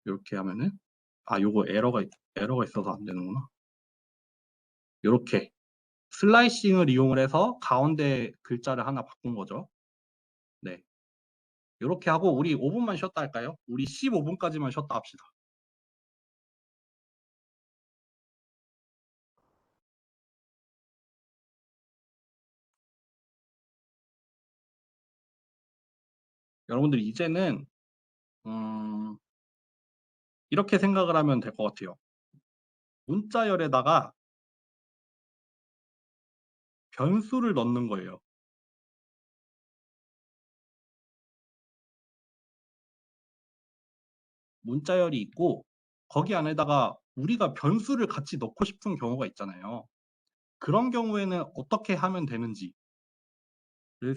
이렇게 하면은 요거 에러가 있어서 안 되는구나. 이렇게 슬라이싱을 이용을 해서 가운데 글자를 하나 바꾼 거죠. 네. 이렇게 하고 우리 5분만 쉬었다 할까요? 우리 15분까지만 쉬었다 합시다. 여러분들 이제는 이렇게 생각을 하면 될 것 같아요. 문자열에다가 변수를 넣는 거예요. 문자열이 있고 거기 안에다가 우리가 변수를 같이 넣고 싶은 경우가 있잖아요. 그런 경우에는 어떻게 하면 되는지를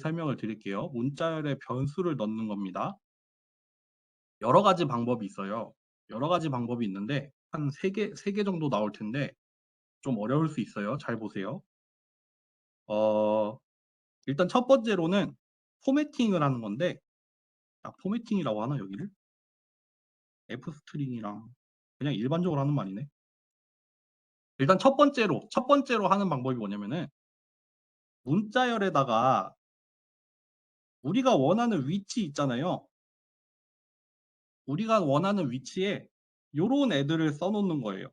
설명을 드릴게요. 문자열에 변수를 넣는 겁니다. 여러 가지 방법이 있어요. 여러 가지 방법이 있는데 한 3개 정도 나올 텐데 좀 어려울 수 있어요. 잘 보세요. 일단 첫 번째로는 포매팅을 하는 건데 포매팅이라고 하나 여기를? F스트링이랑 그냥 일반적으로 하는 말이네. 일단 첫 번째로 하는 방법이 뭐냐면은 문자열에다가 우리가 원하는 위치 있잖아요. 우리가 원하는 위치에 요런 애들을 써놓는 거예요.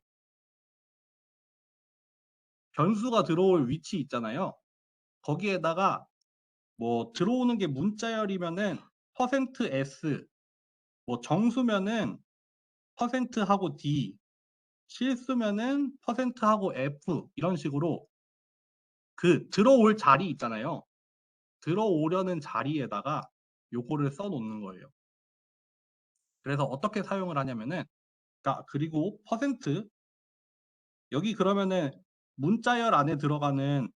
변수가 들어올 위치 있잖아요. 거기에다가 뭐 들어오는 게 문자열이면은 %s, 뭐 정수면은 %하고 d, 실수면은 %하고 f 이런 식으로 그 들어올 자리 있잖아요. 들어오려는 자리에다가 요거를 써놓는 거예요. 그래서 어떻게 사용을 하냐면은 그리고 여기 그러면은 문자열 안에 들어가는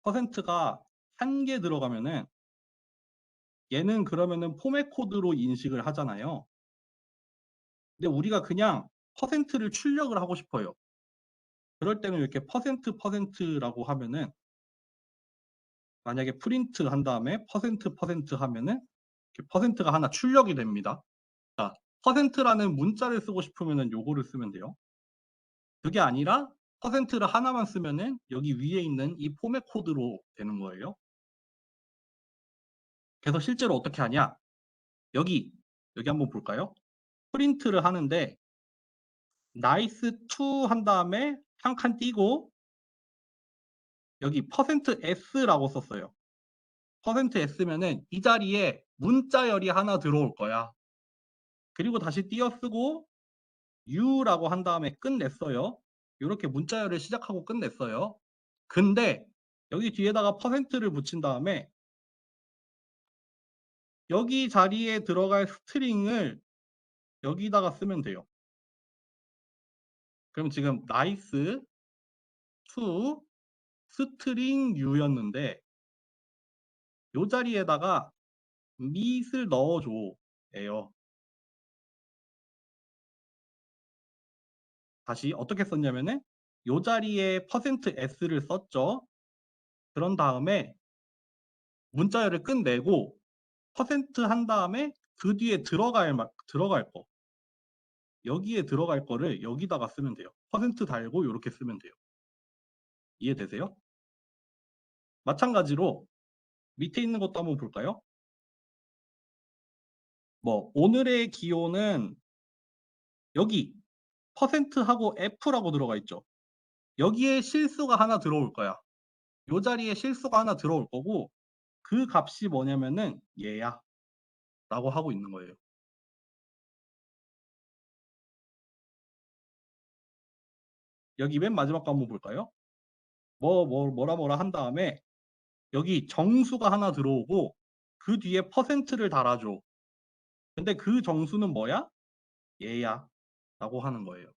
퍼센트가 1개 들어가면은 얘는 그러면은 포맷 코드로 인식을 하잖아요. 근데 우리가 그냥 퍼센트를 출력을 하고 싶어요. 그럴 때는 이렇게 퍼센트라고 하면은 만약에 프린트 한 다음에 퍼센트 하면은 이렇게 퍼센트가 하나 출력이 됩니다. 자, 퍼센트라는 문자를 쓰고 싶으면은 요거를 쓰면 돼요. 그게 아니라 퍼센트를 하나만 쓰면은 여기 위에 있는 이 포맷 코드로 되는 거예요. 그래서 실제로 어떻게 하냐? 여기 한번 볼까요? 프린트를 하는데 nice2 한 다음에 한 칸 띄고 여기 %s라고 썼어요. %s면은 이 자리에 문자열이 하나 들어올 거야. 그리고 다시 띄어쓰고 u라고 한 다음에 끝냈어요. 이렇게 문자열을 시작하고 끝냈어요. 근데 여기 뒤에다가 %를 붙인 다음에 여기 자리에 들어갈 스트링을 여기다가 쓰면 돼요. 그럼 지금 nice to string u였는데 요 자리에다가 밑을 넣어줘 예요. 다시 어떻게 썼냐면은 요 자리에 %s를 썼죠. 그런 다음에 문자열을 끝내고 %한 다음에 그 뒤에 들어갈 거 여기에 들어갈 거를 여기다가 쓰면 돼요. 달고 이렇게 쓰면 돼요. 이해되세요? 마찬가지로 밑에 있는 것도 한번 볼까요? 뭐 오늘의 기온은 여기 %하고 F라고 들어가 있죠. 여기에 실수가 하나 들어올 거야. 요 자리에 실수가 하나 들어올 거고 그 값이 뭐냐면은 얘야 라고 하고 있는 거예요. 여기 맨 마지막 거 한번 볼까요? 뭐라 한 다음에 여기 정수가 하나 들어오고 그 뒤에 %를 달아줘. 근데 그 정수는 뭐야? 얘야 라고 하는 거예요.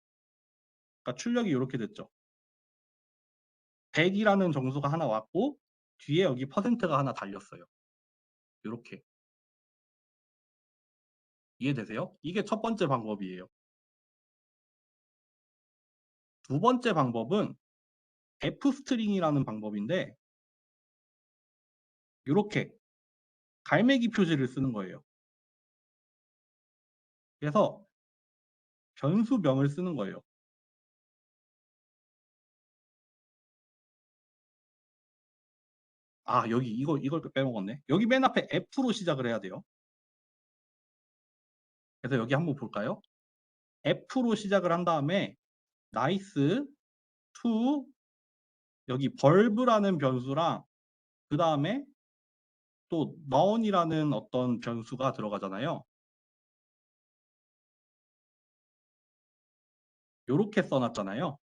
그러니까 출력이 이렇게 됐죠. 100이라는 정수가 하나 왔고 뒤에 여기 %가 하나 달렸어요. 이렇게 이해되세요? 이게 첫 번째 방법이에요. 두 번째 방법은 f스트링이라는 방법인데 이렇게 갈매기 표시를 쓰는 거예요. 그래서 변수명을 쓰는 거예요. 아, 여기 이걸 빼먹었네. 여기 맨 앞에 F로 시작을 해야 돼요. 그래서 여기 한번 볼까요? F로 시작을 한 다음에 nice to 여기 벌브라는 변수랑 그 다음에 또 none이라는 어떤 변수가 들어가잖아요. 이렇게 써놨잖아요.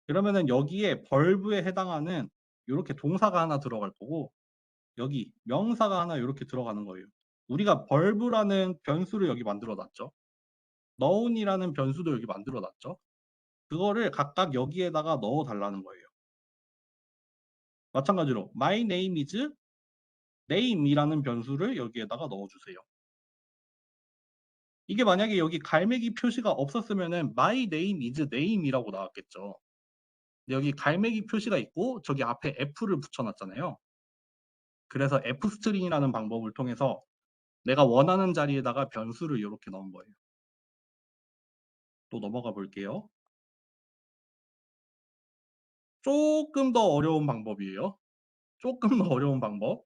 그러면은 여기에 벌브에 해당하는 이렇게 동사가 하나 들어갈 거고 여기 명사가 하나 이렇게 들어가는 거예요. 우리가 벌브라는 변수를 여기 만들어 놨죠. none이라는 변수도 여기 만들어 놨죠. 그거를 각각 여기에다가 넣어 달라는 거예요. 마찬가지로 my name is name이라는 변수를 여기에다가 넣어주세요. 이게 만약에 여기 갈매기 표시가 없었으면은 my name is name이라고 나왔겠죠. 근데 여기 갈매기 표시가 있고 저기 앞에 f를 붙여놨잖아요. 그래서 f스트링이라는 방법을 통해서 내가 원하는 자리에다가 변수를 이렇게 넣은 거예요. 또 넘어가 볼게요. 조금 더 어려운 방법이에요. 조금 더 어려운 방법.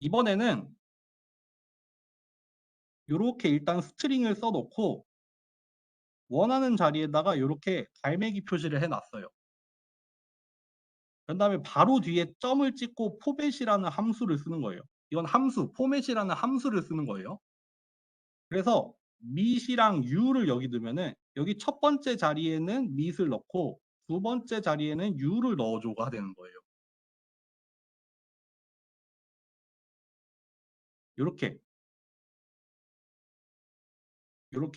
이번에는 이렇게 일단 스트링을 써놓고 원하는 자리에다가 이렇게 갈매기 표시를 해놨어요. 그 다음에 바로 뒤에 점을 찍고 포맷이라는 함수를 쓰는 거예요. 이건 함수, 포맷이라는 함수를 쓰는 거예요. 그래서 밑이랑 u를 여기 두면은 여기 첫 번째 자리에는 밑을 넣고 두 번째 자리에는 u를 넣어줘가 되는 거예요. 이렇게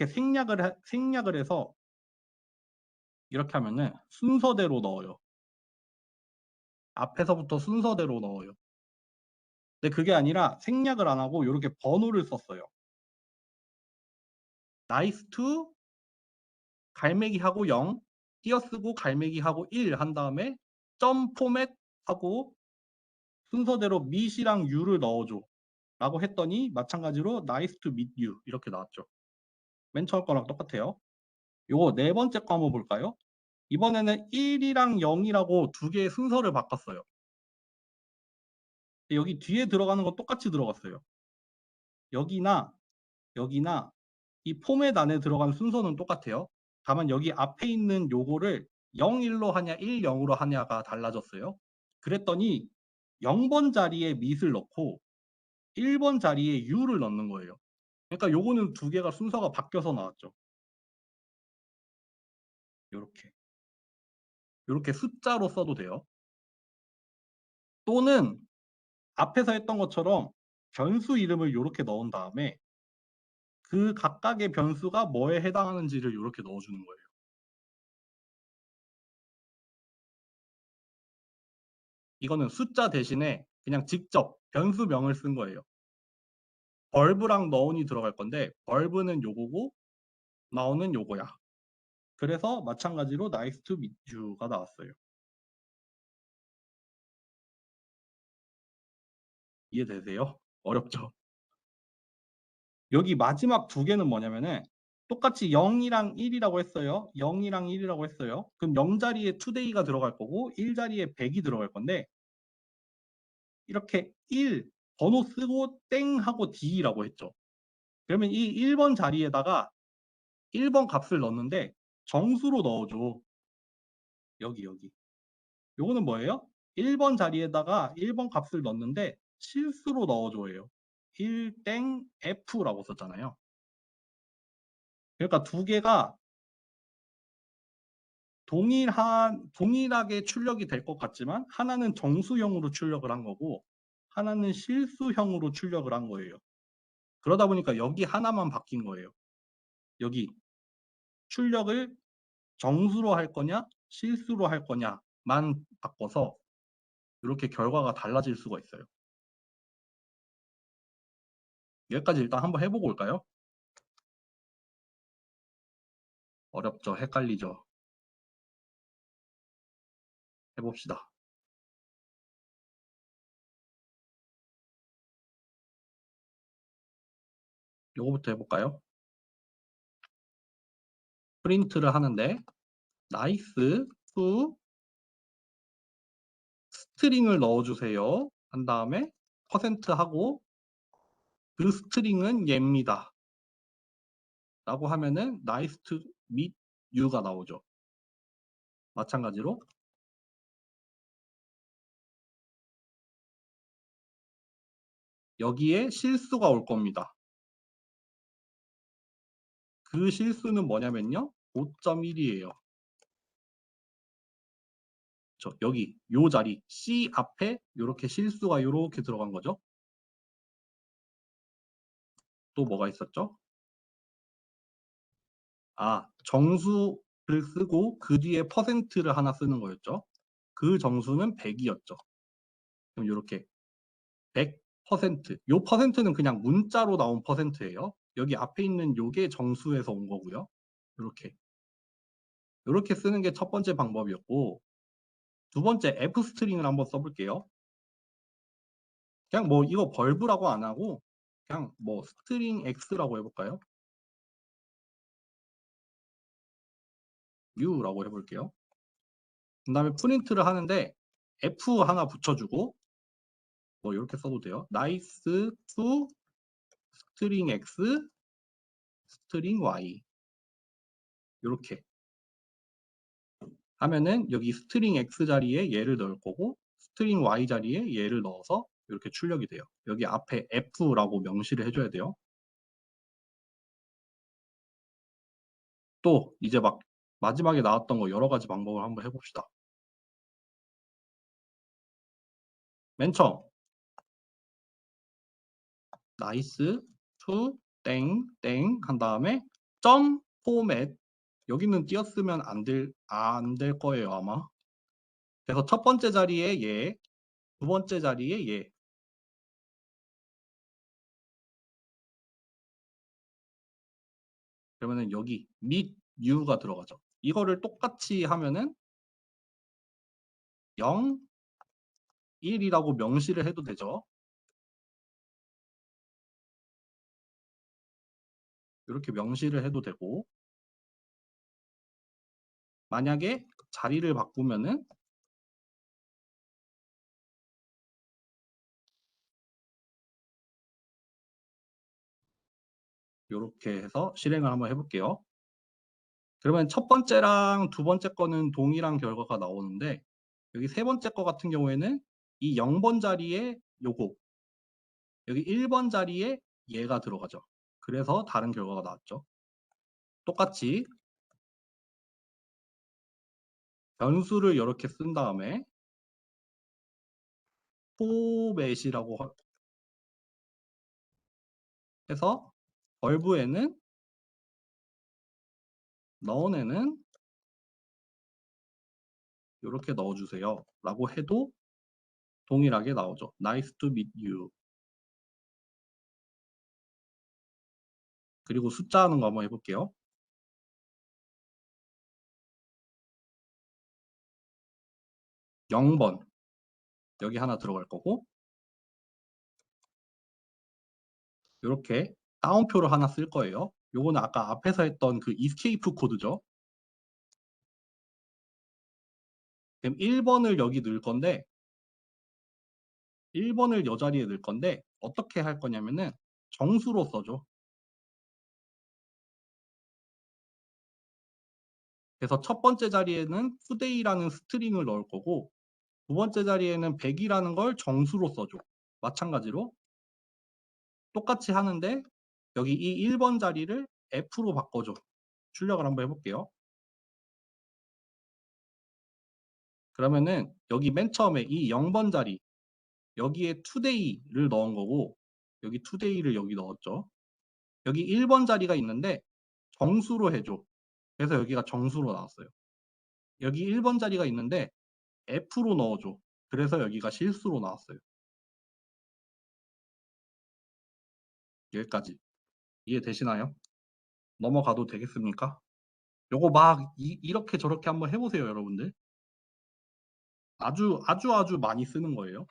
생략을 해서 이렇게 하면은 순서대로 넣어요. 앞에서부터 순서대로 넣어요. 근데 그게 아니라 생략을 안 하고 이렇게 번호를 썼어요. nice to 갈매기하고 0 띄어쓰고 갈매기하고 1 한 다음에 점 포맷 하고 순서대로 meet이랑 you를 넣어줘 라고 했더니 마찬가지로 nice to meet you 이렇게 나왔죠. 맨 처음 거랑 똑같아요. 요거 네 번째 거 한번 볼까요? 이번에는 1이랑 0이라고 두 개의 순서를 바꿨어요. 여기 뒤에 들어가는 거 똑같이 들어갔어요. 여기나 이 포맷 안에 들어간 순서는 똑같아요. 다만 여기 앞에 있는 요거를 0, 1로 하냐 1, 0으로 하냐가 달라졌어요. 그랬더니 0번 자리에 mit을 넣고 1번 자리에 you를 넣는 거예요. 그러니까 요거는 두 개가 순서가 바뀌어서 나왔죠. 요렇게 숫자로 써도 돼요. 또는 앞에서 했던 것처럼 변수 이름을 요렇게 넣은 다음에 그 각각의 변수가 뭐에 해당하는지를 요렇게 넣어주는 거예요. 이거는 숫자 대신에 그냥 직접 변수명을 쓴 거예요. 벌브랑 너운이 들어갈 건데 벌브는 요거고 너운은 요거야. 그래서 마찬가지로 nice to meet you가 나왔어요. 이해되세요? 어렵죠? 여기 마지막 두 개는 뭐냐면은 똑같이 0이랑 1이라고 했어요. 0이랑 1이라고 했어요. 그럼 0 자리에 today가 들어갈 거고 1 자리에 100이 들어갈 건데 이렇게 1 번호 쓰고 땡 하고 D라고 했죠. 그러면 이 1번 자리에다가 1번 값을 넣는데 정수로 넣어줘. 여기. 요거는 뭐예요? 1번 자리에다가 1번 값을 넣는데 실수로 넣어줘요. 1땡 F라고 썼잖아요. 그러니까 두 개가 동일하게 출력이 될 것 같지만 하나는 정수형으로 출력을 한 거고 하나는 실수형으로 출력을 한 거예요. 그러다 보니까 여기 하나만 바뀐 거예요. 여기 출력을 정수로 할 거냐 실수로 할 거냐만 바꿔서 이렇게 결과가 달라질 수가 있어요. 여기까지 일단 한번 해보고 올까요? 어렵죠? 헷갈리죠? 해봅시다. 요거부터 해볼까요? 프린트를 하는데 nice to 스트링을 넣어주세요. 한 다음에 퍼센트 하고 그 스트링은 얘입니다. 라고 하면은 nice to meet you가 나오죠. 마찬가지로 여기에 실수가 올 겁니다. 그 실수는 뭐냐면요. 5.1이에요. 여기 요 자리 C 앞에 이렇게 실수가 이렇게 들어간 거죠. 또 뭐가 있었죠? 정수를 쓰고 그 뒤에 퍼센트를 하나 쓰는 거였죠. 그 정수는 100이었죠. 그럼 이렇게 100%. 요 퍼센트는 그냥 문자로 나온 퍼센트예요. 여기 앞에 있는 요게 정수에서 온 거고요. 이렇게 쓰는 게 첫 번째 방법이었고 두 번째 F 스트링을 한번 써볼게요. 그냥 뭐 이거 벌브라고 안 하고 그냥 뭐 스트링 X라고 해볼까요? U라고 해볼게요. 그 다음에 프린트를 하는데 F 하나 붙여주고 뭐 이렇게 써도 돼요. nice to string X string Y 이렇게 하면은 여기 string X 자리에 얘를 넣을 거고 string Y 자리에 얘를 넣어서 이렇게 출력이 돼요. 여기 앞에 F라고 명시를 해줘야 돼요. 또 이제 막 마지막에 나왔던 거 여러 가지 방법을 한번 해봅시다. 맨 처음 나이스 투 땡땡 한 다음에 점 포맷 여기는 띄었으면 안 될 거예요 아마. 그래서 첫 번째 자리에 얘, 두 번째 자리에 얘. 그러면은 여기 mit u가 들어가죠. 이거를 똑같이 하면은 0, 1이라고 명시를 해도 되죠. 이렇게 명시를 해도 되고 만약에 자리를 바꾸면은 이렇게 해서 실행을 한번 해볼게요. 그러면 첫 번째랑 두 번째 거는 동일한 결과가 나오는데 여기 세 번째 거 같은 경우에는 이 0번 자리에 요거 여기 1번 자리에 얘가 들어가죠. 그래서 다른 결과가 나왔죠. 똑같이 변수를 이렇게 쓴 다음에 포맷이라고 해서 벌브에는 너운에는 이렇게 넣어주세요 라고 해도 동일하게 나오죠. Nice to meet you. 그리고 숫자 하는 거 한번 해볼게요. 0번 여기 하나 들어갈 거고 이렇게 따옴표를 하나 쓸 거예요. 요거는 아까 앞에서 했던 그 escape 코드죠. 그럼 1번을 여기 넣을 건데 1번을 여 자리에 넣을 건데 어떻게 할 거냐면은 정수로 써줘. 그래서 첫 번째 자리에는 today라는 스트링을 넣을 거고 두 번째 자리에는 100이라는 걸 정수로 써줘. 마찬가지로 똑같이 하는데 여기 이 1번 자리를 F로 바꿔줘. 출력을 한번 해볼게요. 그러면은 여기 맨 처음에 이 0번 자리 여기에 today를 넣은 거고 여기 today를 여기 넣었죠. 여기 1번 자리가 있는데 정수로 해줘. 그래서 여기가 정수로 나왔어요. 여기 1번 자리가 있는데 F로 넣어줘. 그래서 여기가 실수로 나왔어요. 여기까지 이해되시나요? 넘어가도 되겠습니까? 요거 막 이렇게 저렇게 한번 해보세요, 여러분들. 아주 많이 쓰는 거예요.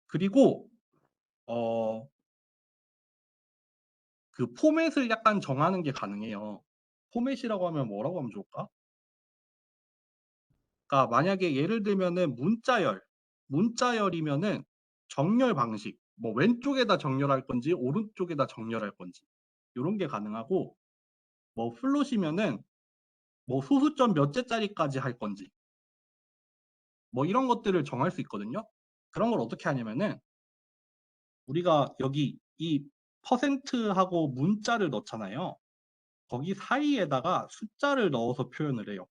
그리고 그 포맷을 약간 정하는 게 가능해요. 포맷이라고 하면 뭐라고 하면 좋을까? 그러니까 만약에 예를 들면은 문자열이면은 정렬 방식, 뭐 왼쪽에다 정렬할 건지 오른쪽에다 정렬할 건지 이런 게 가능하고 뭐 플롯이면은 뭐 소수점 몇째 짜리까지 할 건지 뭐 이런 것들을 정할 수 있거든요. 그런 걸 어떻게 하냐면은 우리가 여기 이 퍼센트하고 문자를 넣잖아요. 거기 사이에다가 숫자를 넣어서 표현을 해요.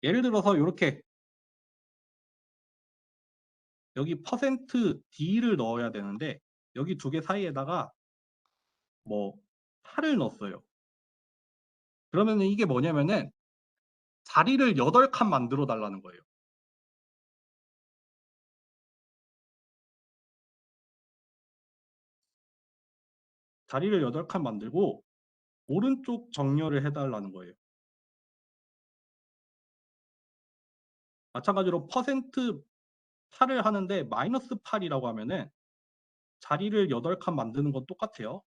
예를 들어서 이렇게 여기 퍼센트 %D를 넣어야 되는데 여기 두 개 사이에다가 뭐 8을 넣었어요. 그러면은 이게 뭐냐면은 자리를 8칸 만들어 달라는 거예요. 자리를 8칸 만들고 오른쪽 정렬을 해달라는 거예요. 마찬가지로 퍼센트 %8을 하는데 마이너스 8이라고 하면은 자리를 8칸 만드는 건 똑같아요.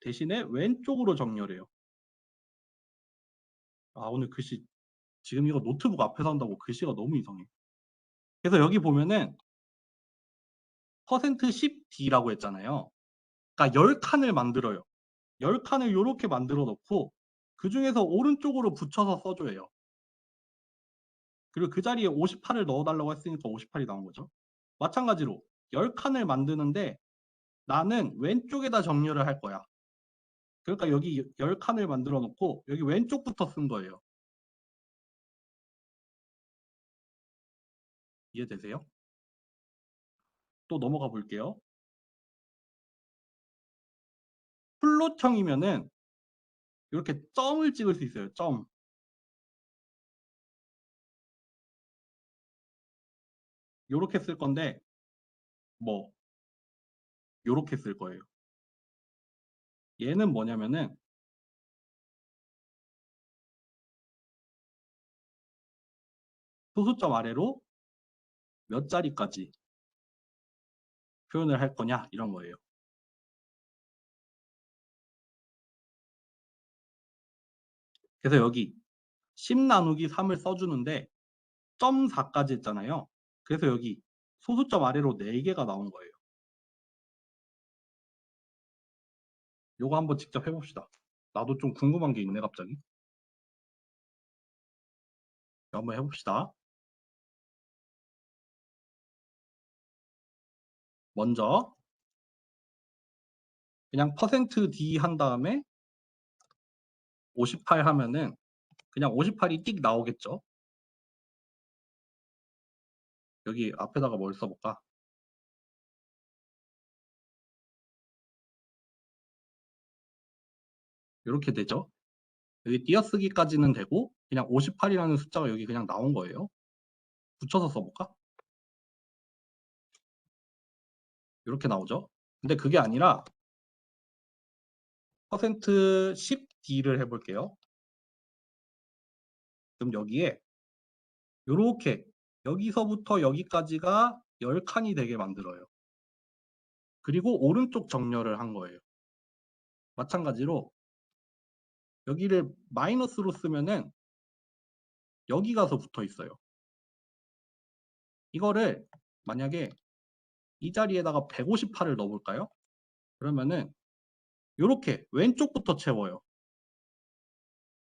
대신에 왼쪽으로 정렬해요. 아, 오늘 글씨 지금 이거 노트북 앞에서 한다고 글씨가 너무 이상해. 그래서 여기 보면은 퍼센트 %10D라고 했잖아요. 그러니까 10칸을 만들어요. 10칸을 이렇게 만들어 놓고 그 중에서 오른쪽으로 붙여서 써줘요. 그리고 그 자리에 58을 넣어달라고 했으니까 58이 나온 거죠. 마찬가지로 10칸을 만드는데 나는 왼쪽에다 정렬을 할 거야. 그러니까 여기 10칸을 만들어 놓고 여기 왼쪽부터 쓴 거예요. 이해되세요? 또 넘어가 볼게요. 플롯형이면은 이렇게 점을 찍을 수 있어요. 점. 요렇게 쓸 건데 뭐 요렇게 쓸 거예요. 얘는 뭐냐면은 소수점 아래로 몇 자리까지 표현을 할 거냐 이런 거예요. 그래서 여기 10 나누기 3을 써주는데 0.4까지 했잖아요. 그래서 여기 소수점 아래로 4개가 나온 거예요. 요거 한번 직접 해봅시다. 나도 좀 궁금한 게 있네 갑자기. 한번 해봅시다. 먼저 그냥 %d 한 다음에 58 하면은 그냥 58이 띡 나오겠죠. 여기 앞에다가 뭘 써볼까? 이렇게 되죠. 여기 띄어쓰기까지는 되고 그냥 58이라는 숫자가 여기 그냥 나온 거예요. 붙여서 써볼까? 이렇게 나오죠. 근데 그게 아니라 %10d를 해볼게요. 그럼 여기에 이렇게 여기서부터 여기까지가 10칸이 되게 만들어요. 그리고 오른쪽 정렬을 한 거예요. 마찬가지로 여기를 마이너스로 쓰면은 여기 가서 붙어 있어요. 이거를 만약에 이 자리에다가 158을 넣어볼까요? 그러면은 이렇게 왼쪽부터 채워요.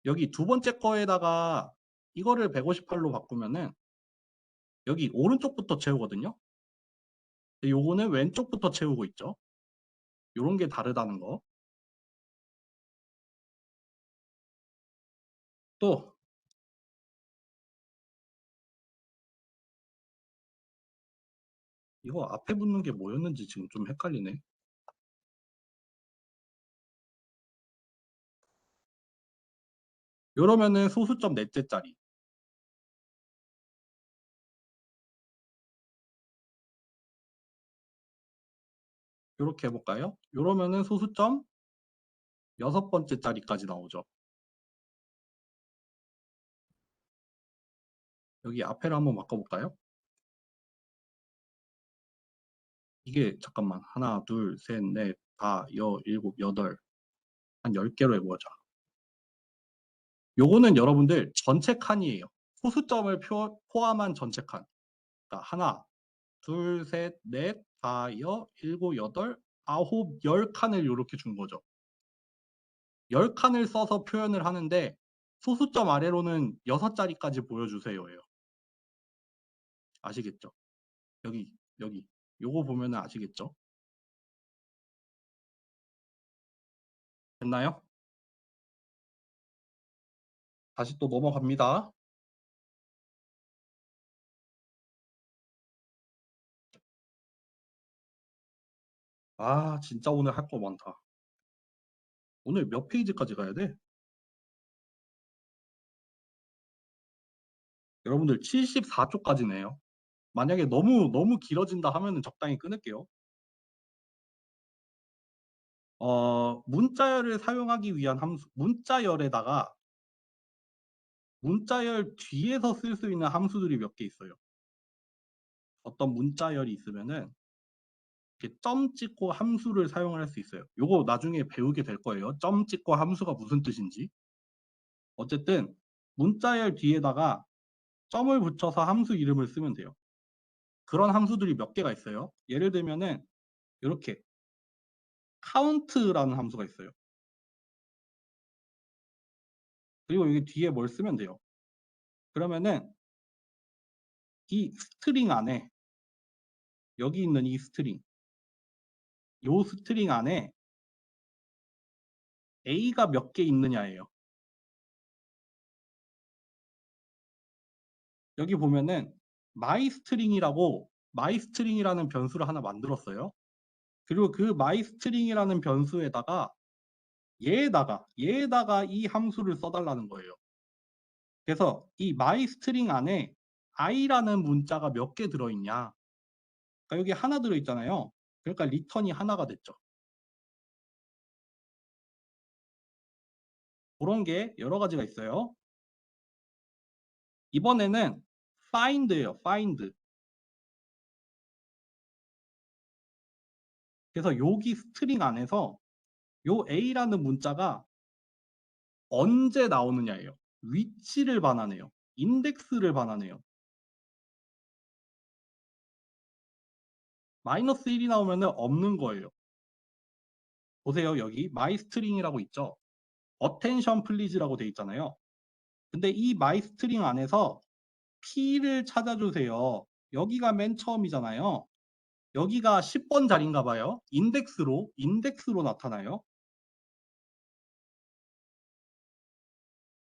여기 두 번째 거에다가 이거를 158로 바꾸면은 여기 오른쪽부터 채우거든요. 요거는 왼쪽부터 채우고 있죠. 요런 게 다르다는 거. 또 이거 앞에 붙는 게 뭐였는지 지금 좀 헷갈리네. 이러면은 소수점 넷째 자리. 이렇게 해볼까요? 이러면은 소수점 여섯 번째 자리까지 나오죠. 여기 앞에를 한번 바꿔볼까요? 이게 잠깐만 하나, 둘, 셋, 넷, 다, 일곱, 여덟 한 10개로 해보자. 요거는 여러분들 전체 칸이에요. 소수점을 포함한 전체 칸. 그러니까 하나, 둘, 셋, 넷, 다, 일곱, 여덟, 아홉, 10칸을 이렇게 준 거죠. 10칸을 써서 표현을 하는데 소수점 아래로는 6자리까지 보여주세요예요. 아시겠죠? 여기 요거 보면은 아시겠죠? 됐나요? 다시 또 넘어갑니다. 아 진짜 오늘 할 거 많다. 오늘 몇 페이지까지 가야 돼? 여러분들 74쪽까지네요. 만약에 너무 길어진다 하면은 적당히 끊을게요. 문자열을 사용하기 위한 함수, 문자열에다가 문자열 뒤에서 쓸 수 있는 함수들이 몇 개 있어요. 어떤 문자열이 있으면은 이렇게 점 찍고 함수를 사용을 할 수 있어요. 요거 나중에 배우게 될 거예요. 점 찍고 함수가 무슨 뜻인지. 어쨌든 문자열 뒤에다가 점을 붙여서 함수 이름을 쓰면 돼요. 그런 함수들이 몇 개가 있어요. 예를 들면은 이렇게 count라는 함수가 있어요. 그리고 여기 뒤에 뭘 쓰면 돼요. 그러면은 이 스트링 안에 여기 있는 이 스트링 요 스트링 안에 A가 몇 개 있느냐예요. 여기 보면은 마이스트링이라는 변수를 하나 만들었어요. 그리고 그 마이스트링이라는 변수에다가 얘에다가 이 함수를 써달라는 거예요. 그래서 이 마이스트링 안에 i라는 문자가 몇 개 들어있냐. 그러니까 여기 하나 들어있잖아요. 그러니까 리턴이 하나가 됐죠. 그런 게 여러 가지가 있어요. 이번에는 find예요. find. 그래서 여기 스트링 안에서 요 a라는 문자가 언제 나오느냐예요. 위치를 반환해요. 인덱스를 반환해요. 마이너스 1이 나오면 없는 거예요. 보세요. 여기 myString이라고 있죠. attention please라고 돼 있잖아요. 근데 이 myString 안에서 p를 찾아주세요. 여기가 맨 처음이잖아요. 여기가 10번 자리인가 봐요. 인덱스로 나타나요.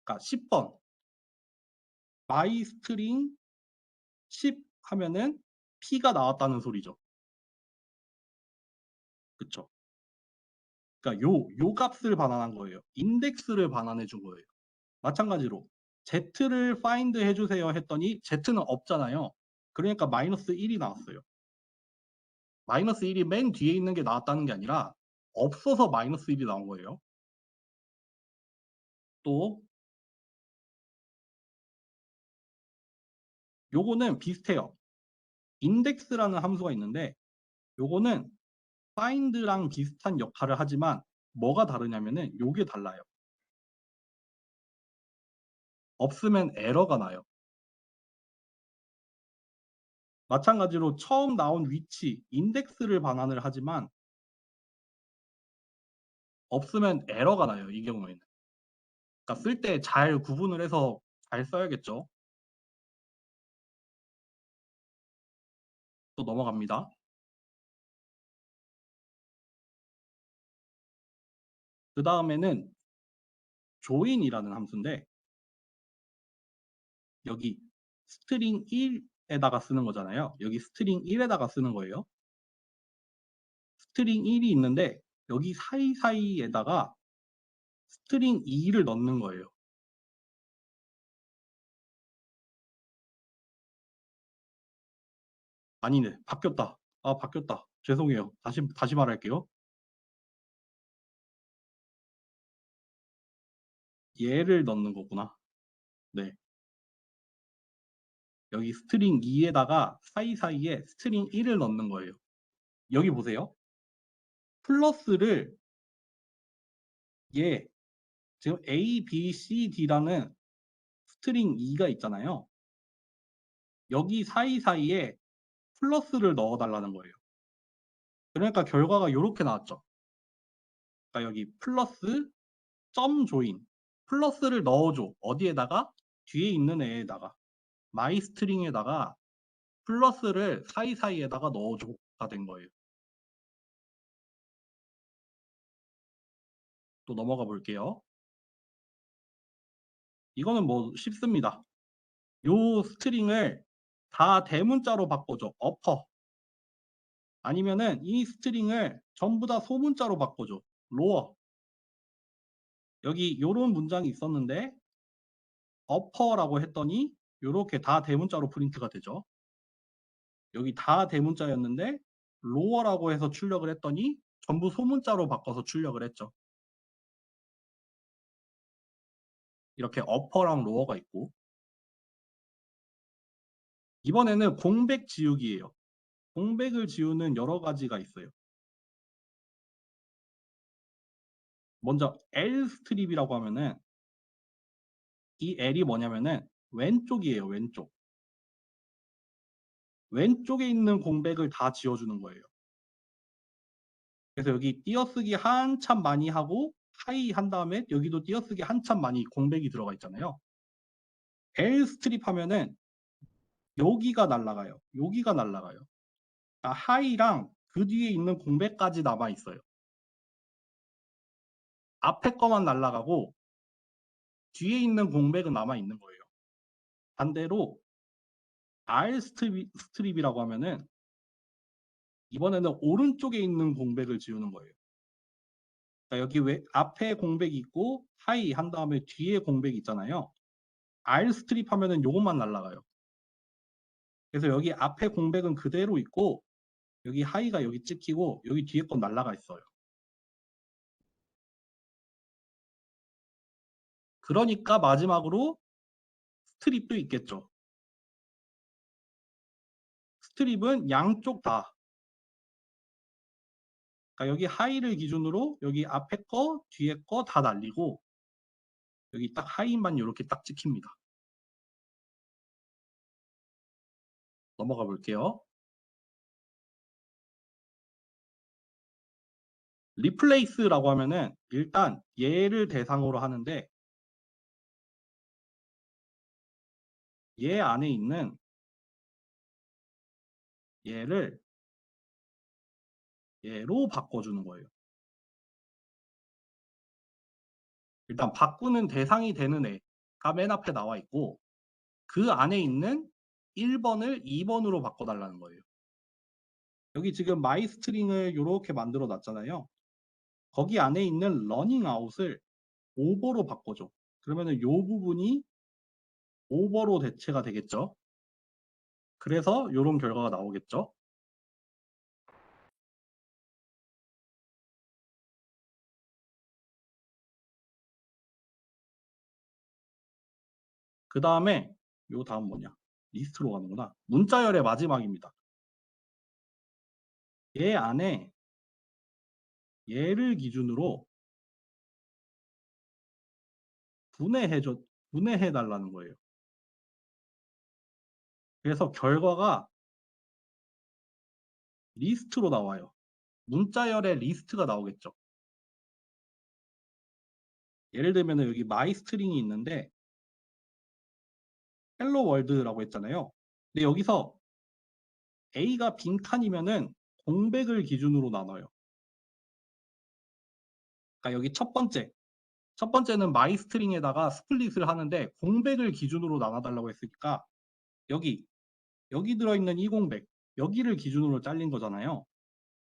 그러니까 10번 myString 10 하면은 p가 나왔다는 소리죠. 그쵸? 그러니까 요 값을 반환한 거예요. 인덱스를 반환해 준 거예요. 마찬가지로 z를 find 해주세요 했더니 z는 없잖아요. 그러니까 마이너스 1이 나왔어요. 마이너스 1이 맨 뒤에 있는 게 나왔다는 게 아니라 없어서 마이너스 1이 나온 거예요. 또 요거는 비슷해요. index라는 함수가 있는데 요거는 find랑 비슷한 역할을 하지만 뭐가 다르냐면은 요게 달라요. 없으면 에러가 나요. 마찬가지로 처음 나온 위치, 인덱스를 반환을 하지만 없으면 에러가 나요. 이 경우에는. 그러니까 쓸 때 잘 구분을 해서 잘 써야겠죠. 또 넘어갑니다. 그 다음에는 join이라는 함수인데 여기 스트링 1에다가 쓰는 거잖아요. 여기 스트링 1에다가 쓰는 거예요. 스트링 1이 있는데 여기 사이사이에다가 스트링 2를 넣는 거예요. 아니네. 바뀌었다. 아, 바뀌었다. 죄송해요. 다시 말할게요. 얘를 넣는 거구나. 네. 여기 스트링 2에다가 사이사이에 스트링 1을 넣는 거예요. 여기 보세요. 플러스를 얘 지금 A, B, C, D라는 스트링 2가 있잖아요. 여기 사이사이에 플러스를 넣어달라는 거예요. 그러니까 결과가 이렇게 나왔죠. 그러니까 여기 플러스 점 조인 플러스를 넣어줘. 어디에다가? 뒤에 있는 애에다가 마이 스트링에다가 플러스를 사이사이에다가 넣어줘가 된 거예요. 또 넘어가 볼게요. 이거는 뭐 쉽습니다. 요 스트링을 다 대문자로 바꿔줘. 어퍼. 아니면은 이 스트링을 전부 다 소문자로 바꿔줘. 로어. 여기 요런 문장이 있었는데 어퍼라고 했더니 요렇게 다 대문자로 프린트가 되죠. 여기 다 대문자였는데 로어라고 해서 출력을 했더니 전부 소문자로 바꿔서 출력을 했죠. 이렇게 어퍼랑 로어가 있고 이번에는 공백 지우기예요. 공백을 지우는 여러 가지가 있어요. 먼저 L 스트립이라고 하면은 이 L이 뭐냐면은 왼쪽이에요. 왼쪽. 왼쪽에 있는 공백을 다 지워주는 거예요. 그래서 여기 띄어쓰기 한참 많이 하고 하이 한 다음에 여기도 띄어쓰기 한참 많이 공백이 들어가 있잖아요. L 스트립 하면은 여기가 날라가요. 여기가 날라가요. 그러니까 하이랑 그 뒤에 있는 공백까지 남아 있어요. 앞에 거만 날라가고 뒤에 있는 공백은 남아 있는 거예요. 반대로 R 스트립이라고 하면은 이번에는 오른쪽에 있는 공백을 지우는 거예요. 그러니까 여기 왜 앞에 공백이 있고 하이 한 다음에 뒤에 공백이 있잖아요. R 스트립 하면은 요것만 날라가요. 그래서 여기 앞에 공백은 그대로 있고 여기 하이가 여기 찍히고 여기 뒤에 건 날라가 있어요. 그러니까 마지막으로 스트립도 있겠죠. 스트립은 양쪽 다. 그러니까 여기 하이를 기준으로 여기 앞에 거, 뒤에 거 다 날리고 여기 딱 하이만 이렇게 딱 찍힙니다. 넘어가 볼게요. 리플레이스라고 하면은 일단 얘를 대상으로 하는데 얘 안에 있는 얘를 얘로 바꿔주는 거예요. 일단 바꾸는 대상이 되는 애가 맨 앞에 나와 있고 그 안에 있는 1번을 2번으로 바꿔달라는 거예요. 여기 지금 마이 스트링을 이렇게 만들어 놨잖아요. 거기 안에 있는 러닝 아웃을 오버로 바꿔줘. 그러면은 이 부분이 오버로 대체가 되겠죠. 그래서 이런 결과가 나오겠죠. 그 다음에 요 다음 뭐냐? 리스트로 가는구나. 문자열의 마지막입니다. 얘 안에 얘를 기준으로 분해해 달라는 거예요. 그래서 결과가 리스트로 나와요. 문자열의 리스트가 나오겠죠. 예를 들면 여기 마이 스트링이 있는데 헬로 월드라고 했잖아요. 근데 여기서 A가 빈칸이면은 공백을 기준으로 나눠요. 그러니까 여기 첫 번째는 마이 스트링에다가 스플릿을 하는데 공백을 기준으로 나눠달라고 했으니까 여기 들어있는 이 공백 여기를 기준으로 잘린 거잖아요.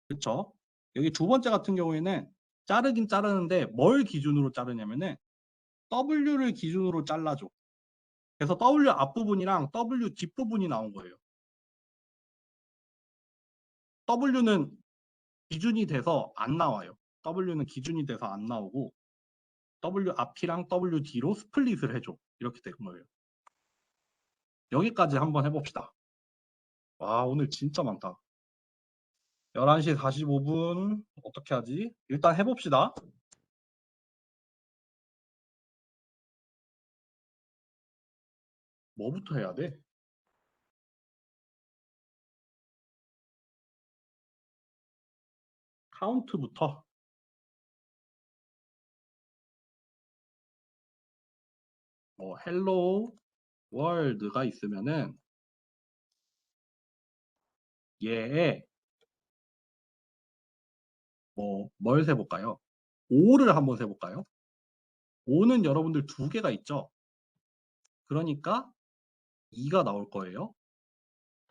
그쵸? 여기 두 번째 같은 경우에는 자르긴 자르는데 뭘 기준으로 자르냐면은 W를 기준으로 잘라줘. 그래서 W 앞부분이랑 W 뒷부분이 나온 거예요. W는 기준이 돼서 안 나와요. W는 기준이 돼서 안 나오고 W 앞이랑 W 뒤로 스플릿을 해줘. 이렇게 된 거예요. 여기까지 한번 해봅시다. 와, 오늘 진짜 많다. 11시 45분 어떻게 하지? 일단 해봅시다. 뭐부터 해야 돼? 카운트부터. 헬로 월드가 있으면은 얘에 뭘 세볼까요? 5를 한번 세볼까요? 5는 여러분들 두 개가 있죠? 그러니까 2가 나올 거예요.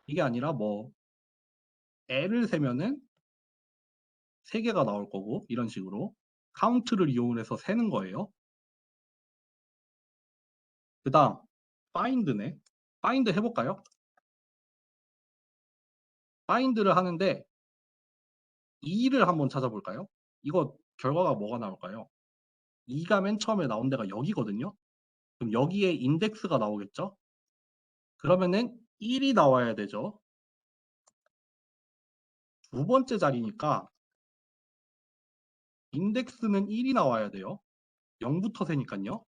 이게 아니라 L을 세면은 3개가 나올 거고 이런 식으로 카운트를 이용을 해서 세는 거예요. 그 다음 find네. find 해볼까요? find를 하는데 2를 한번 찾아볼까요? 이거 결과가 뭐가 나올까요? 2가 맨 처음에 나온 데가 여기거든요. 그럼 여기에 인덱스가 나오겠죠? 그러면은 1이 나와야 되죠. 두 번째 자리니까 인덱스는 1이 나와야 돼요. 0부터 세니까요.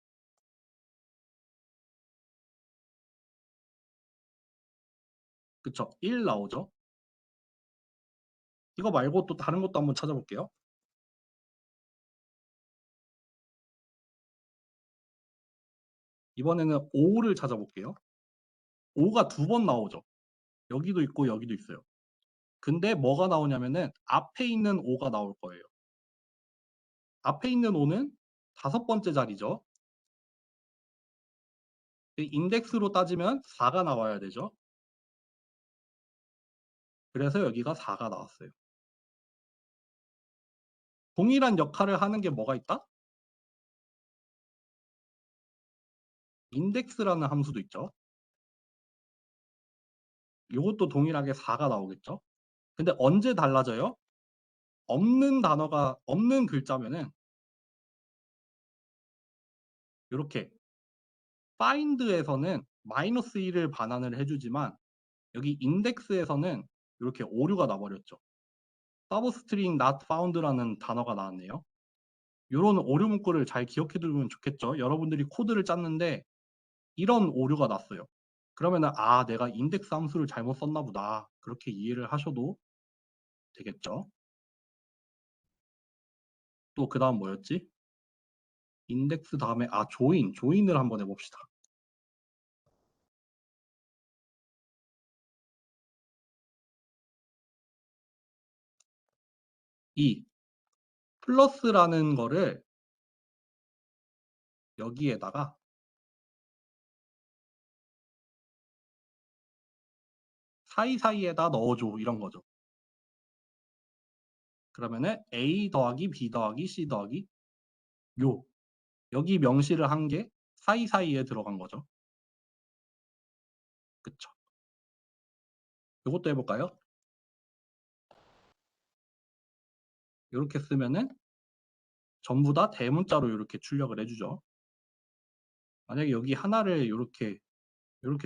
그쵸? 1 나오죠. 이거 말고 또 다른 것도 한번 찾아볼게요. 이번에는 5를 찾아볼게요. 5가 두 번 나오죠. 여기도 있고 여기도 있어요. 근데 뭐가 나오냐면은 앞에 있는 5가 나올 거예요. 앞에 있는 5는 다섯 번째 자리죠. 인덱스로 따지면 4가 나와야 되죠. 그래서 여기가 4가 나왔어요. 동일한 역할을 하는 게 뭐가 있다? 인덱스라는 함수도 있죠. 이것도 동일하게 4가 나오겠죠. 근데 언제 달라져요? 없는 글자면은 이렇게 find에서는 -1을 반환을 해주지만 여기 index에서는 이렇게 오류가 나버렸죠. substring not found라는 단어가 나왔네요. 이런 오류 문구를 잘 기억해 두면 좋겠죠. 여러분들이 코드를 짰는데 이런 오류가 났어요. 그러면은 아, 내가 인덱스 함수를 잘못 썼나 보다. 그렇게 이해를 하셔도 되겠죠. 또 그다음 뭐였지? 인덱스 다음에 조인을 한번 해봅시다. 이 플러스라는 거를 여기에다가 사이사이에다 넣어줘 이런 거죠. 그러면은 A 더하기 B 더하기 C 더하기 요 여기 명시를 한 게 사이사이에 들어간 거죠. 그쵸? 이것도 해볼까요? 이렇게 쓰면은 전부 다 대문자로 이렇게 출력을 해주죠. 만약에 여기 하나를 이렇게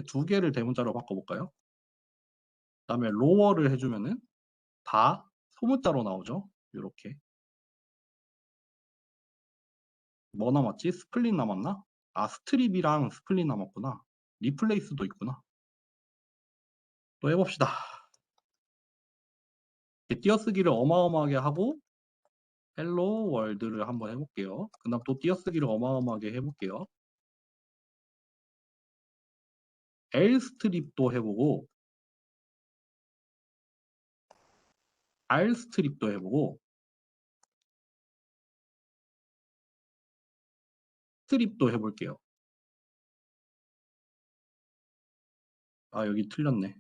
두 개를 대문자로 바꿔볼까요? 그다음에 로어를 해주면은 다 소문자로 나오죠. 이렇게. 뭐 남았지? 스플릿 남았나? 아, 스트립이랑 스플릿 남았구나. 리플레이스도 있구나. 또 해봅시다. 띄어쓰기를 어마어마하게 하고 헬로 월드를 한번 해볼게요. 그 다음 또 띄어쓰기를 어마어마하게 해볼게요. L 스트립도 해보고 R 스트립도 해보고 스트립도 해볼게요. 아, 여기 틀렸네.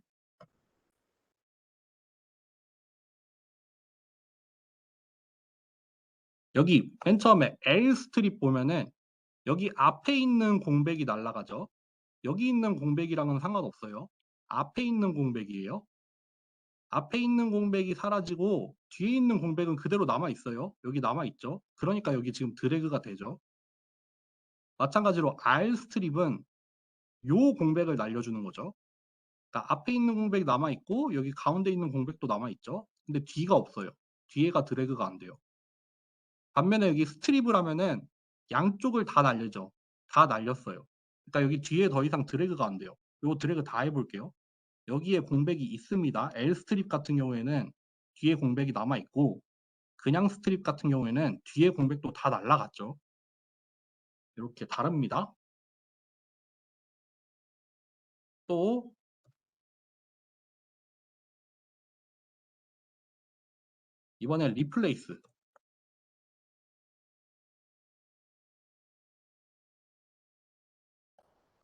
여기 맨 처음에 L 스트립 보면은 여기 앞에 있는 공백이 날아가죠. 여기 있는 공백이랑은 상관없어요. 앞에 있는 공백이에요. 앞에 있는 공백이 사라지고 뒤에 있는 공백은 그대로 남아 있어요. 여기 남아 있죠. 그러니까 여기 지금 드래그가 되죠. 마찬가지로 R 스트립은 요 공백을 날려주는 거죠. 그러니까 앞에 있는 공백이 남아 있고 여기 가운데 있는 공백도 남아 있죠. 근데 뒤가 없어요. 뒤에가 드래그가 안 돼요. 반면에 여기 스트립을 하면은 양쪽을 다 날리죠. 다 날렸어요. 그러니까 여기 뒤에 더 이상 드래그가 안 돼요. 요 드래그 다 해볼게요. 여기에 공백이 있습니다. L 스트립 같은 경우에는 뒤에 공백이 남아 있고 그냥 스트립 같은 경우에는 뒤에 공백도 다 날라갔죠. 이렇게 다릅니다. 또 이번엔 리플레이스.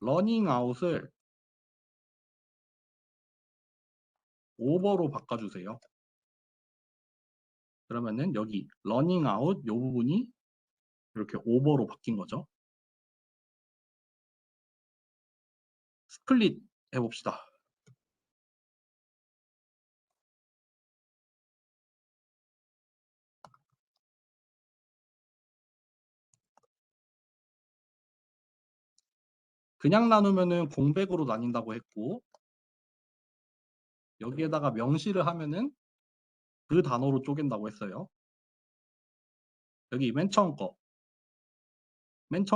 러닝 아웃을 오버로 바꿔주세요. 그러면은 여기 러닝 아웃 이 부분이 이렇게 오버로 바뀐 거죠. 스플릿 해봅시다. 그냥 나누면은 공백으로 나뉜다고 했고 여기에다가 명시를 하면은 그 단어로 쪼갠다고 했어요. 여기 맨 처음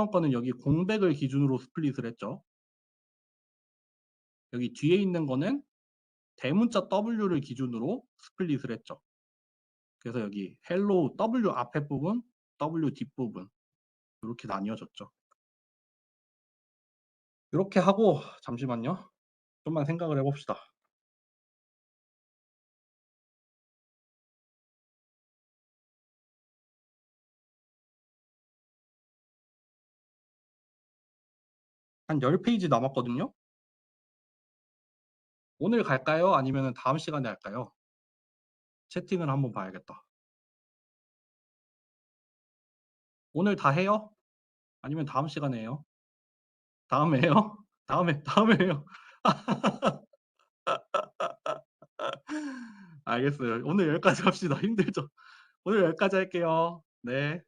거는 여기 공백을 기준으로 스플릿을 했죠. 여기 뒤에 있는 거는 대문자 W를 기준으로 스플릿을 했죠. 그래서 여기 hello W 앞에 부분, W 뒷부분 이렇게 나뉘어졌죠. 이렇게 하고 잠시만요. 좀만 생각을 해봅시다. 한 10페이지 남았거든요. 오늘 갈까요? 아니면 다음 시간에 할까요? 채팅을 한번 봐야겠다. 오늘 다 해요? 아니면 다음 시간에 해요? 다음에 해요? 다음에 해요. 알겠어요. 오늘 여기까지 합시다. 힘들죠? 오늘 여기까지 할게요. 네.